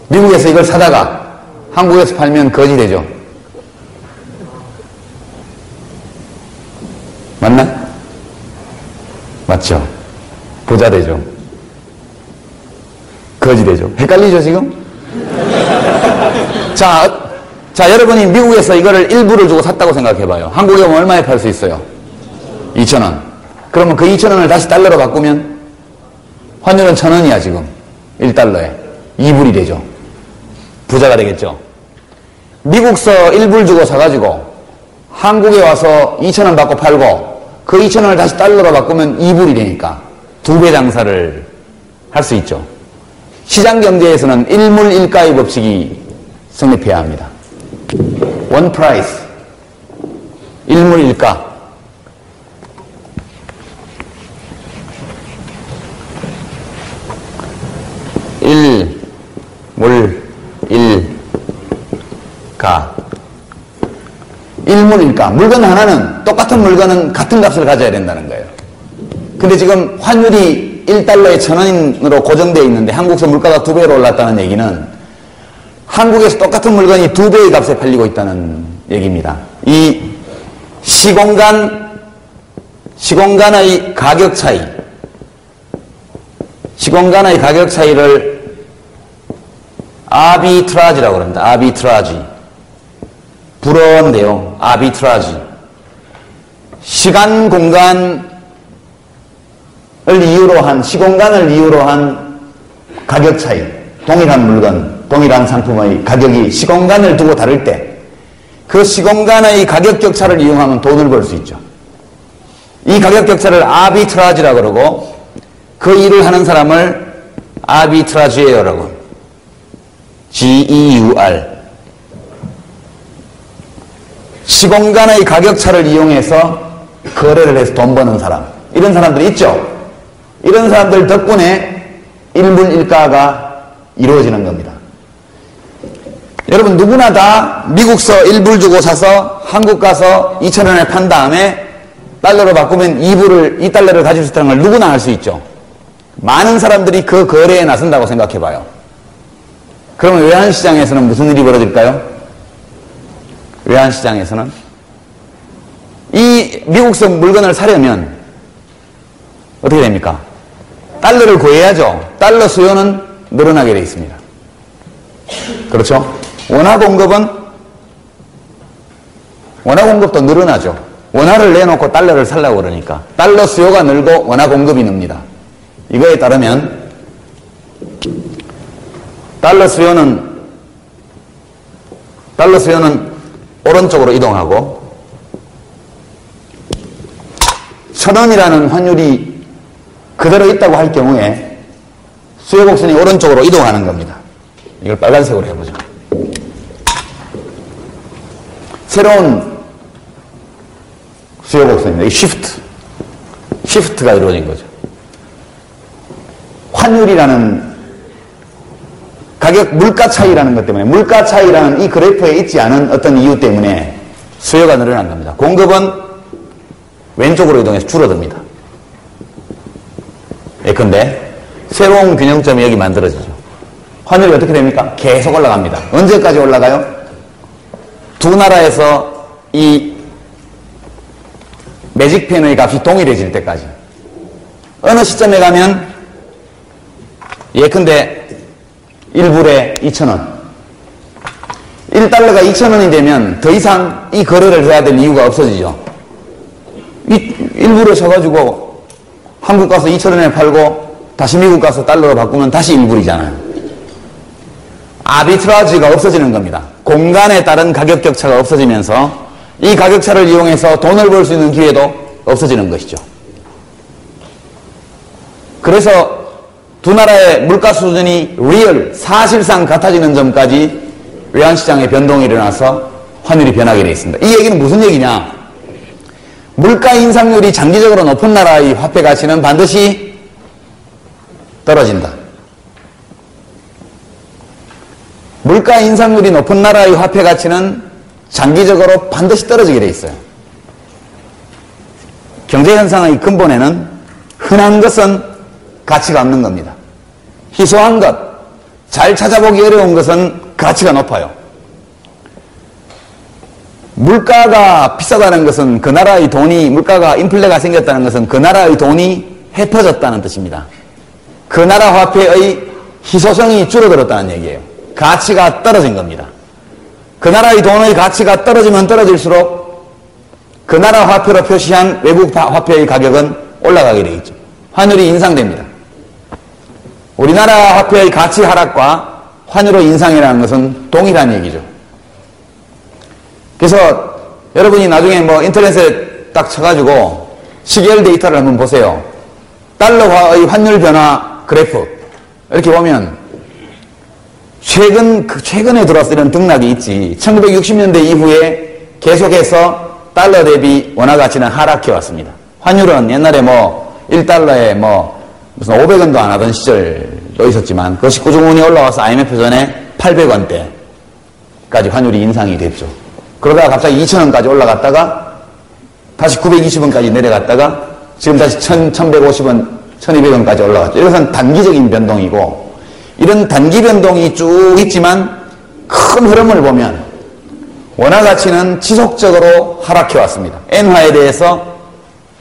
미국에서 이걸 사다가 한국에서 팔면 거지 되죠. 맞나? 맞죠? 부자 되죠. 거지 되죠. 헷갈리죠, 지금? 자, 여러분이 미국에서 이거를 1불을 주고 샀다고 생각해봐요. 한국에 오면 얼마에 팔 수 있어요? 2,000원. 그러면 그 2,000원을 다시 달러로 바꾸면 환율은 1,000원이야, 지금. 1달러에. 2불이 되죠. 부자가 되겠죠. 미국서 1불 주고 사가지고 한국에 와서 2,000원 받고 팔고 그 2,000원을 다시 달러로 바꾸면 2불이 되니까 2배 장사를 할 수 있죠. 시장 경제에서는 일물일가의 법칙이 성립해야 합니다. One price. 일물일가. 일물일가. 일물일가. 물건 하나는 똑같은 물건은 같은 값을 가져야 된다는 거예요. 근데 지금 환율이 1달러에 1,000원으로 고정되어 있는데 한국에서 물가가 2배로 올랐다는 얘기는 한국에서 똑같은 물건이 2배의 값에 팔리고 있다는 얘기입니다. 이 시공간의 가격 차이를 아비트라지라고 합니다. 아비트라지. 불어인데요. 아비트라지. 시공간을 이유로 한 가격 차이. 동일한 물건, 동일한 상품의 가격이 시공간을 두고 다를 때 그 시공간의 가격 격차를 이용하면 돈을 벌 수 있죠. 이 가격 격차를 아비트라지라고 그러고 그 일을 하는 사람을 아비트라지에어라고 GEUR. 시공간의 가격차를 이용해서 거래를 해서 돈 버는 사람. 이런 사람들이 있죠. 이런 사람들 덕분에 일물일가가 이루어지는 겁니다. 여러분 누구나 다 미국서 1불 주고 사서 한국 가서 2,000원에 판 다음에 달러로 바꾸면 2달러를 가질 수 있다는 걸 누구나 알 수 있죠. 많은 사람들이 그 거래에 나선다고 생각해봐요. 그러면 외환시장에서는 무슨 일이 벌어질까요? 외환시장에서는 이 미국서 물건을 사려면 어떻게 됩니까? 달러를 구해야죠. 달러 수요는 늘어나게 되어 있습니다. 그렇죠? 원화 공급도 늘어나죠. 원화를 내놓고 달러를 살려고 그러니까 달러 수요가 늘고 원화 공급이 늡니다. 이거에 따르면 달러 수요는 오른쪽으로 이동하고 1,000원이라는 환율이 그대로 있다고 할 경우에 수요 곡선이 오른쪽으로 이동하는 겁니다. 이걸 빨간색으로 해보죠. 새로운 수요 곡선입니다. 이 시프트가 이루어진 거죠. 환율이라는 물가 차이라는 것 때문에, 물가 차이라는 이 그래프에 있지 않은 어떤 이유 때문에 수요가 늘어난 겁니다. 공급은 왼쪽으로 이동해서 줄어듭니다. 예컨대 새로운 균형점이 여기 만들어지죠. 환율이 어떻게 됩니까? 계속 올라갑니다. 언제까지 올라가요? 두 나라에서 이 매직펜의 값이 동일해질 때까지. 어느 시점에 가면 예컨대 1불에 2,000원. 1달러가 2,000원이 되면 더 이상 이 거래를 해야 될 이유가 없어지죠. 1불에 사가지고 한국 가서 2,000원에 팔고 다시 미국 가서 달러로 바꾸면 다시 1불이잖아요. 아비트라지가 없어지는 겁니다. 공간에 따른 가격 격차가 없어지면서 이 가격차를 이용해서 돈을 벌 수 있는 기회도 없어지는 것이죠. 그래서 두 나라의 물가 수준이 사실상 같아지는 점까지 외환시장에 변동이 일어나서 환율이 변하게 되어 있습니다. 이 얘기는 무슨 얘기냐? 물가 인상률이 장기적으로 높은 나라의 화폐 가치는 반드시 떨어진다. 물가 인상률이 높은 나라의 화폐 가치는 장기적으로 반드시 떨어지게 되어 있어요. 경제현상의 근본에는 흔한 것은 가치가 없는 겁니다. 희소한 것, 잘 찾아보기 어려운 것은 가치가 높아요. 물가가 비싸다는 것은 그 나라의 돈이, 물가가 인플레가 생겼다는 것은 그 나라의 돈이 헤퍼졌다는 뜻입니다. 그 나라 화폐의 희소성이 줄어들었다는 얘기예요. 가치가 떨어진 겁니다. 그 나라의 돈의 가치가 떨어지면 떨어질수록 그 나라 화폐로 표시한 외국 화폐의 가격은 올라가게 되겠죠. 환율이 인상됩니다. 우리나라 화폐의 가치 하락과 환율의 인상이라는 것은 동일한 얘기죠. 그래서 여러분이 나중에 뭐 인터넷에 딱 쳐가지고 시계열 데이터를 한번 보세요. 달러화의 환율 변화 그래프 이렇게 보면 최근에 들어와서 이런 등락이 있지. 1960년대 이후에 계속해서 달러 대비 원화 가치는 하락해 왔습니다. 환율은 옛날에 뭐 1달러에 뭐 무슨 500원도 안 하던 시절도 있었지만 그것이 꾸준히 올라와서 IMF 전에 800원대까지 환율이 인상이 됐죠. 그러다가 갑자기 2,000원까지 올라갔다가 다시 920원까지 내려갔다가 지금 다시 1,150원, 1,200원까지 올라갔죠. 이것은 단기적인 변동이고 이런 단기 변동이 쭉 있지만 큰 흐름을 보면 원화 가치는 지속적으로 하락해 왔습니다. 엔화에 대해서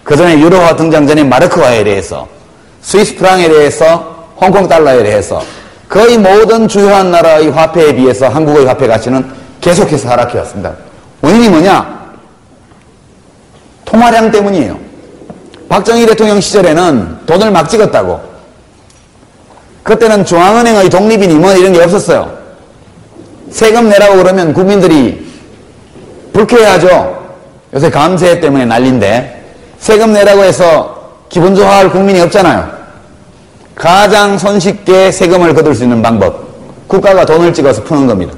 그전에 유로화 등장 전에 마르크화에 대해서 스위스 프랑에 대해서 홍콩 달러에 대해서 거의 모든 주요한 나라의 화폐에 비해서 한국의 화폐 가치는 계속해서 하락해 왔습니다. 원인이 뭐냐? 통화량 때문이에요. 박정희 대통령 시절에는 돈을 막 찍었다고. 그때는 중앙은행의 독립이니 뭐 이런 게 없었어요. 세금 내라고 그러면 국민들이 불쾌해하죠. 요새 감세 때문에 난리인데 세금 내라고 해서 기분 좋아할 국민이 없잖아요. 가장 손쉽게 세금을 거둘 수 있는 방법, 국가가 돈을 찍어서 푸는 겁니다.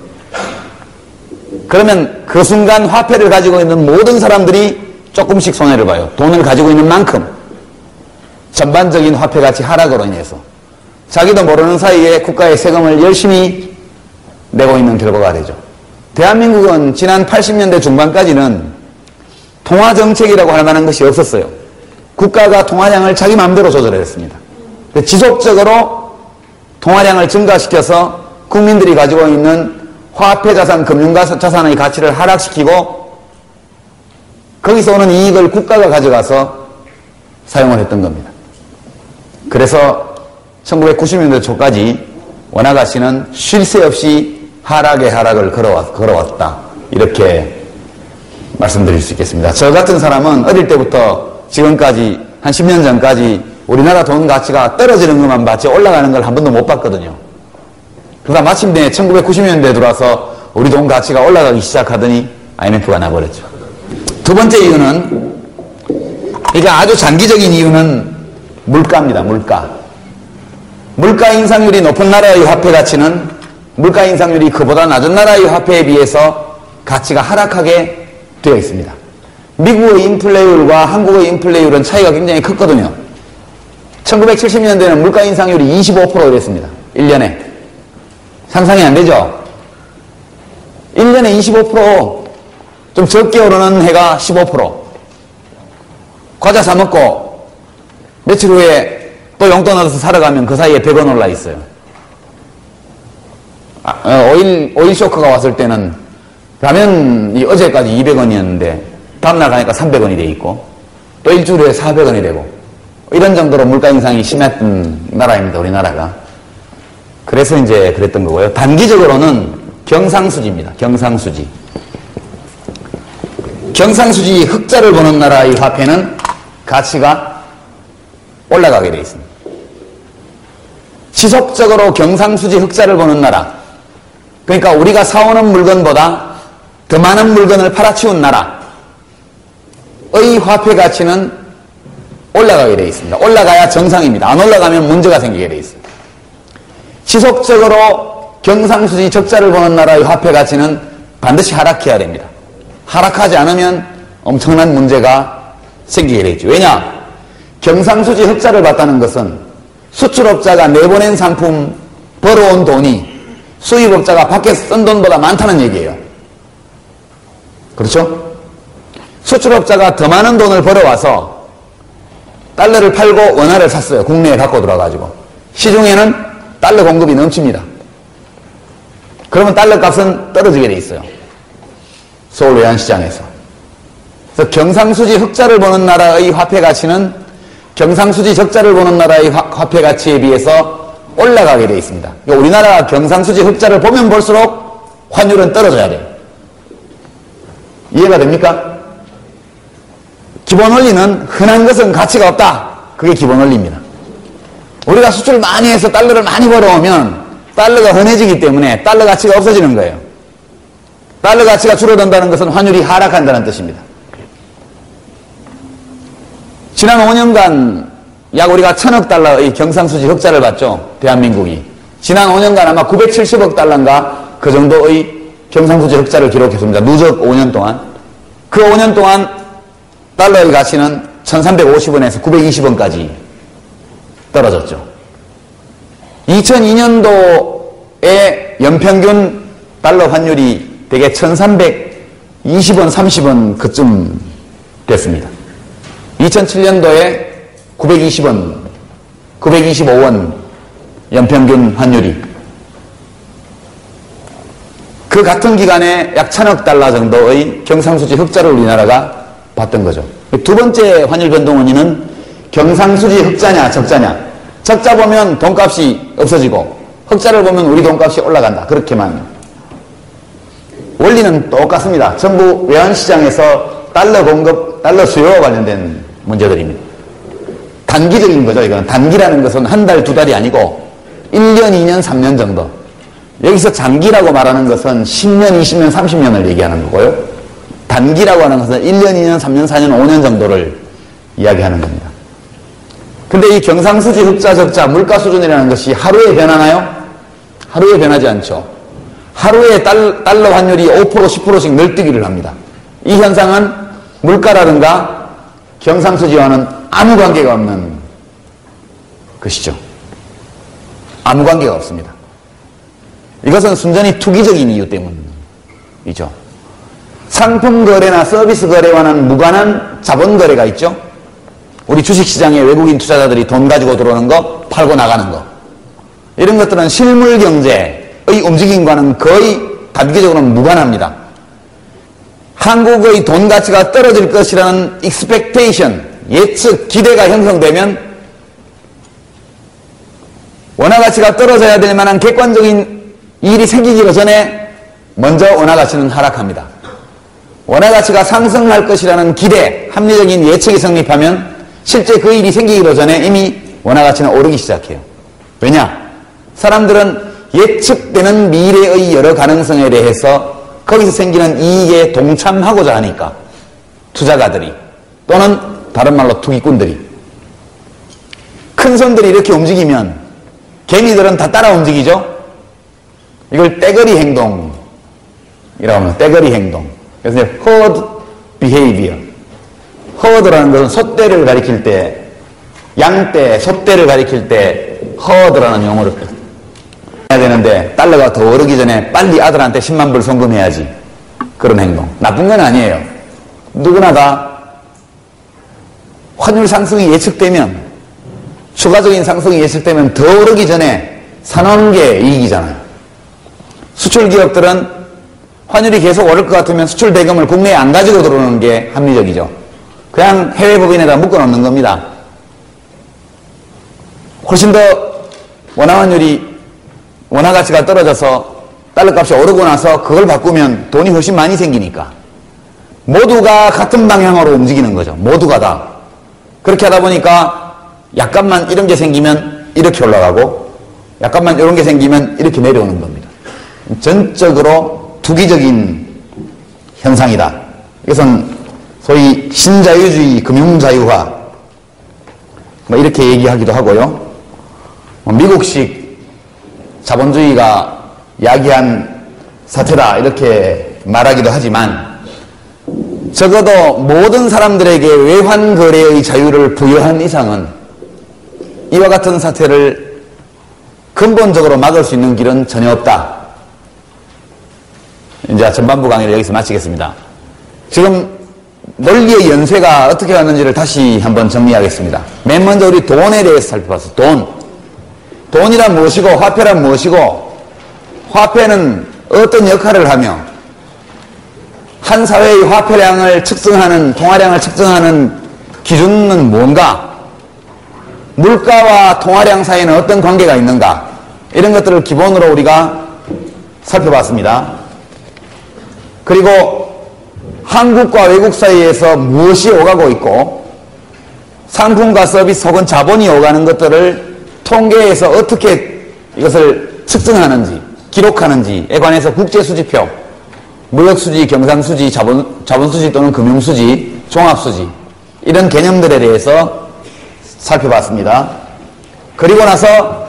그러면 그 순간 화폐를 가지고 있는 모든 사람들이 조금씩 손해를 봐요. 돈을 가지고 있는 만큼 전반적인 화폐 가치 하락으로 인해서 자기도 모르는 사이에 국가의 세금을 열심히 내고 있는 결과가 되죠. 대한민국은 지난 80년대 중반까지는 통화정책이라고 할 만한 것이 없었어요. 국가가 통화량을 자기 마음대로 조절했습니다. 지속적으로 통화량을 증가시켜서 국민들이 가지고 있는 화폐 자산, 금융자산의 가치를 하락시키고 거기서 오는 이익을 국가가 가져가서 사용을 했던 겁니다. 그래서 1990년대 초까지 원화 가치는 쉴 새 없이 하락의 하락을 걸어왔다. 이렇게 말씀드릴 수 있겠습니다. 저 같은 사람은 어릴 때부터 지금까지 한 10년 전까지 우리나라 돈 가치가 떨어지는 것만 봤지 올라가는 걸 한 번도 못 봤거든요. 그러다 마침내 1990년대에 들어와서 우리 돈 가치가 올라가기 시작하더니 IMF가 나버렸죠. 두 번째 이유는, 이게 아주 장기적인 이유는 물가입니다. 물가 인상률이 높은 나라의 화폐 가치는 물가 인상률이 그보다 낮은 나라의 화폐에 비해서 가치가 하락하게 되어 있습니다. 미국의 인플레이율과 한국의 인플레이율은 차이가 굉장히 컸거든요. 1970년대에는 물가 인상률이 25%였습니다. 1년에. 상상이 안 되죠? 1년에 25%, 좀 적게 오르는 해가 15%. 과자 사 먹고 며칠 후에 또 용돈 얻어서 사러 가면 그 사이에 100원 올라 있어요. 오일 쇼크가 왔을 때는 라면이 어제까지 200원이었는데 다음날 가니까 300원이 돼 있고 또 일주일 후에 400원이 되고 이런 정도로 물가 인상이 심했던 나라입니다. 우리나라가. 그래서 이제 그랬던 거고요. 단기적으로는 경상수지입니다. 경상수지 흑자를 보는 나라의 화폐는 가치가 올라가게 되어 있습니다. 지속적으로 경상수지 흑자를 보는 나라, 그러니까 우리가 사오는 물건보다 더 많은 물건을 팔아치운 나라의 화폐 가치는 올라가게 되어 있습니다. 올라가야 정상입니다. 안 올라가면 문제가 생기게 되어 있습니다. 지속적으로 경상수지 적자를 보는 나라의 화폐 가치는 반드시 하락해야 됩니다. 하락하지 않으면 엄청난 문제가 생기게 되죠. 왜냐? 경상수지 흑자를 봤다는 것은 수출업자가 내보낸 상품 벌어온 돈이 수입업자가 밖에서 쓴 돈보다 많다는 얘기예요. 그렇죠? 수출업자가 더 많은 돈을 벌어와서 달러를 팔고 원화를 샀어요. 국내에 갖고 들어와가지고. 시중에는 달러 공급이 넘칩니다. 그러면 달러 값은 떨어지게 돼 있어요. 서울 외환시장에서. 그래서 경상수지 흑자를 보는 나라의 화폐 가치는 경상수지 적자를 보는 나라의 화폐 가치에 비해서 올라가게 되어 있습니다. 그러니까 우리나라가 경상수지 흑자를 보면 볼수록 환율은 떨어져야 돼요. 이해가 됩니까? 기본 원리는 흔한 것은 가치가 없다. 그게 기본 원리입니다. 우리가 수출을 많이 해서 달러를 많이 벌어오면 달러가 흔해지기 때문에 달러 가치가 없어지는 거예요. 달러 가치가 줄어든다는 것은 환율이 하락한다는 뜻입니다. 지난 5년간 약 우리가 1000억 달러의 경상수지 흑자를 봤죠. 대한민국이. 지난 5년간 아마 970억 달러인가 그 정도의 경상수지 흑자를 기록했습니다. 누적 5년 동안. 그 5년 동안 달러의 가치는 1350원에서 920원까지 떨어졌죠. 2002년도에 연평균 달러 환율이 대개 1320원, 30원 그쯤 됐습니다. 2007년도에 920원, 925원 연평균 환율이. 그 같은 기간에 약 1000억 달러 정도의 경상수지 흑자를 우리나라가 봤던 거죠. 두 번째 환율 변동 원인은 경상수지 흑자냐 적자냐. 적자 보면 돈값이 없어지고 흑자를 보면 우리 돈값이 올라간다. 그렇게만. 원리는 똑같습니다. 전부 외환시장에서 달러 공급, 달러 수요와 관련된 문제들입니다. 단기적인 거죠. 이건 단기라는 것은 한 달, 두 달이 아니고 1년, 2년, 3년 정도. 여기서 장기라고 말하는 것은 10년, 20년, 30년을 얘기하는 거고요. 단기라고 하는 것은 1년, 2년, 3년, 4년, 5년 정도를 이야기하는 겁니다. 근데 이 경상수지 흑자, 적자, 물가 수준이라는 것이 하루에 변하나요? 하루에 변하지 않죠. 하루에 달러 환율이 5%, 10%씩 늘뛰기를 합니다. 이 현상은 물가라든가 경상수지와는 아무 관계가 없는 것이죠. 아무 관계가 없습니다. 이것은 순전히 투기적인 이유 때문이죠. 상품 거래나 서비스 거래와는 무관한 자본 거래가 있죠. 우리 주식시장에 외국인 투자자들이 돈 가지고 들어오는 거, 팔고 나가는 거. 이런 것들은 실물 경제의 움직임과는 거의 단기적으로는 무관합니다. 한국의 돈 가치가 떨어질 것이라는 expectation, 예측, 기대가 형성되면 원화 가치가 떨어져야 될 만한 객관적인 일이 생기기 전에 먼저 원화 가치는 하락합니다. 원화 가치가 상승할 것이라는 기대, 합리적인 예측이 성립하면 실제 그 일이 생기기 전에 이미 원화 가치는 오르기 시작해요. 왜냐? 사람들은 예측되는 미래의 여러 가능성에 대해서 거기서 생기는 이익에 동참하고자 하니까 투자가들이 또는 다른 말로 투기꾼들이 큰 손들이 이렇게 움직이면 개미들은 다 따라 움직이죠. 이걸 떼거리 행동이라고 합니다. 떼거리 행동. 그래서 herd behavior. herd라는 것은 소떼를 가리킬 때, 양떼, 소떼를 가리킬 때 herd라는 용어를 해야 되는데 달러가 더 오르기 전에 빨리 아들한테 10만 불 송금해야지. 그런 행동. 나쁜 건 아니에요. 누구나 다 환율 상승이 예측되면, 추가적인 상승이 예측되면 더 오르기 전에 사놓은 게 이익이잖아요. 수출 기업들은 환율이 계속 오를 것 같으면 수출 대금을 국내에 안 가지고 들어오는 게 합리적이죠. 그냥 해외 법인에다 묶어놓는 겁니다. 훨씬 더 원화 환율이, 원화 가치가 떨어져서 달러 값이 오르고 나서 그걸 바꾸면 돈이 훨씬 많이 생기니까 모두가 같은 방향으로 움직이는 거죠. 모두가 다. 그렇게 하다 보니까 약간만 이런 게 생기면 이렇게 올라가고 약간만 이런 게 생기면 이렇게 내려오는 겁니다. 전적으로 투기적인 현상이다. 이것은 소위 신자유주의 금융자유화 뭐 이렇게 얘기하기도 하고요. 미국식 자본주의가 야기한 사태다 이렇게 말하기도 하지만 적어도 모든 사람들에게 외환 거래의 자유를 부여한 이상은 이와 같은 사태를 근본적으로 막을 수 있는 길은 전혀 없다. 이제 전반부 강의를 여기서 마치겠습니다. 지금 논리의 연쇄가 어떻게 왔는지를 다시 한번 정리하겠습니다. 맨 먼저 우리 돈에 대해서 살펴봤어. 돈이란 무엇이고 화폐란 무엇이고 화폐는 어떤 역할을 하며 한 사회의 화폐량을 측정하는 통화량을 측정하는 기준은 뭔가, 물가와 통화량 사이에는 어떤 관계가 있는가, 이런 것들을 기본으로 우리가 살펴봤습니다. 그리고 한국과 외국 사이에서 무엇이 오가고 있고 상품과 서비스 혹은 자본이 오가는 것들을 통계에서 어떻게 이것을 측정하는지 기록하는지에 관해서 국제수지표, 무역수지, 경상수지, 자본수지 또는 금융수지, 종합수지 이런 개념들에 대해서 살펴봤습니다. 그리고 나서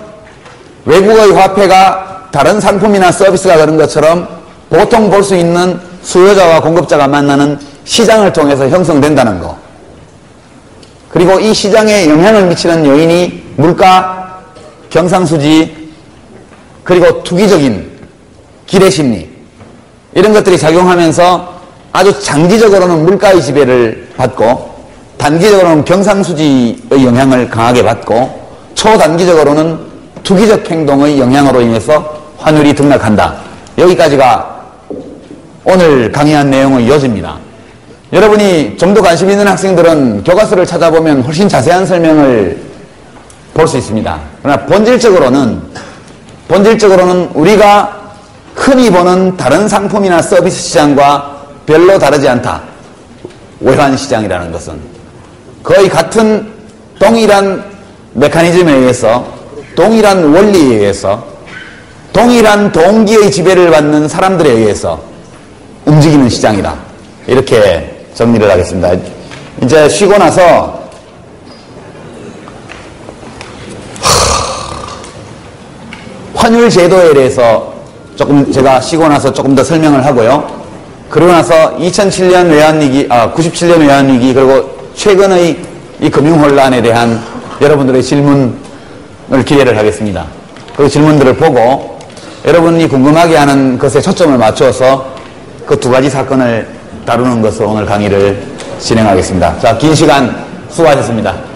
외국의 화폐가 다른 상품이나 서비스가 되는 것처럼 보통 볼 수 있는 수요자와 공급자가 만나는 시장을 통해서 형성된다는 것, 그리고 이 시장에 영향을 미치는 요인이 물가, 경상수지, 그리고 투기적인 기대심리 이런 것들이 작용하면서 아주 장기적으로는 물가의 지배를 받고 단기적으로는 경상수지의 영향을 강하게 받고 초단기적으로는 투기적 행동의 영향으로 인해서 환율이 등락한다. 여기까지가 오늘 강의한 내용의 요지입니다. 여러분이 좀 더 관심 있는 학생들은 교과서를 찾아보면 훨씬 자세한 설명을 볼 수 있습니다. 그러나 본질적으로는 우리가 흔히 보는 다른 상품이나 서비스 시장과 별로 다르지 않다. 외환 시장이라는 것은 거의 같은 동일한 메커니즘에 의해서, 동일한 원리에 의해서, 동일한 동기의 지배를 받는 사람들에 의해서 움직이는 시장이다. 이렇게 정리를 하겠습니다. 이제 쉬고 나서 환율 제도에 대해서 제가 쉬고 나서 조금 더 설명을 하고요. 그러고 나서 2007년 외환위기, 97년 외환위기, 그리고 최근의 이 금융혼란에 대한 여러분들의 질문을 기대를 하겠습니다. 그 질문들을 보고 여러분이 궁금하게 하는 것에 초점을 맞춰서 그 두 가지 사건을 다루는 것으로 오늘 강의를 진행하겠습니다. 자, 긴 시간 수고하셨습니다.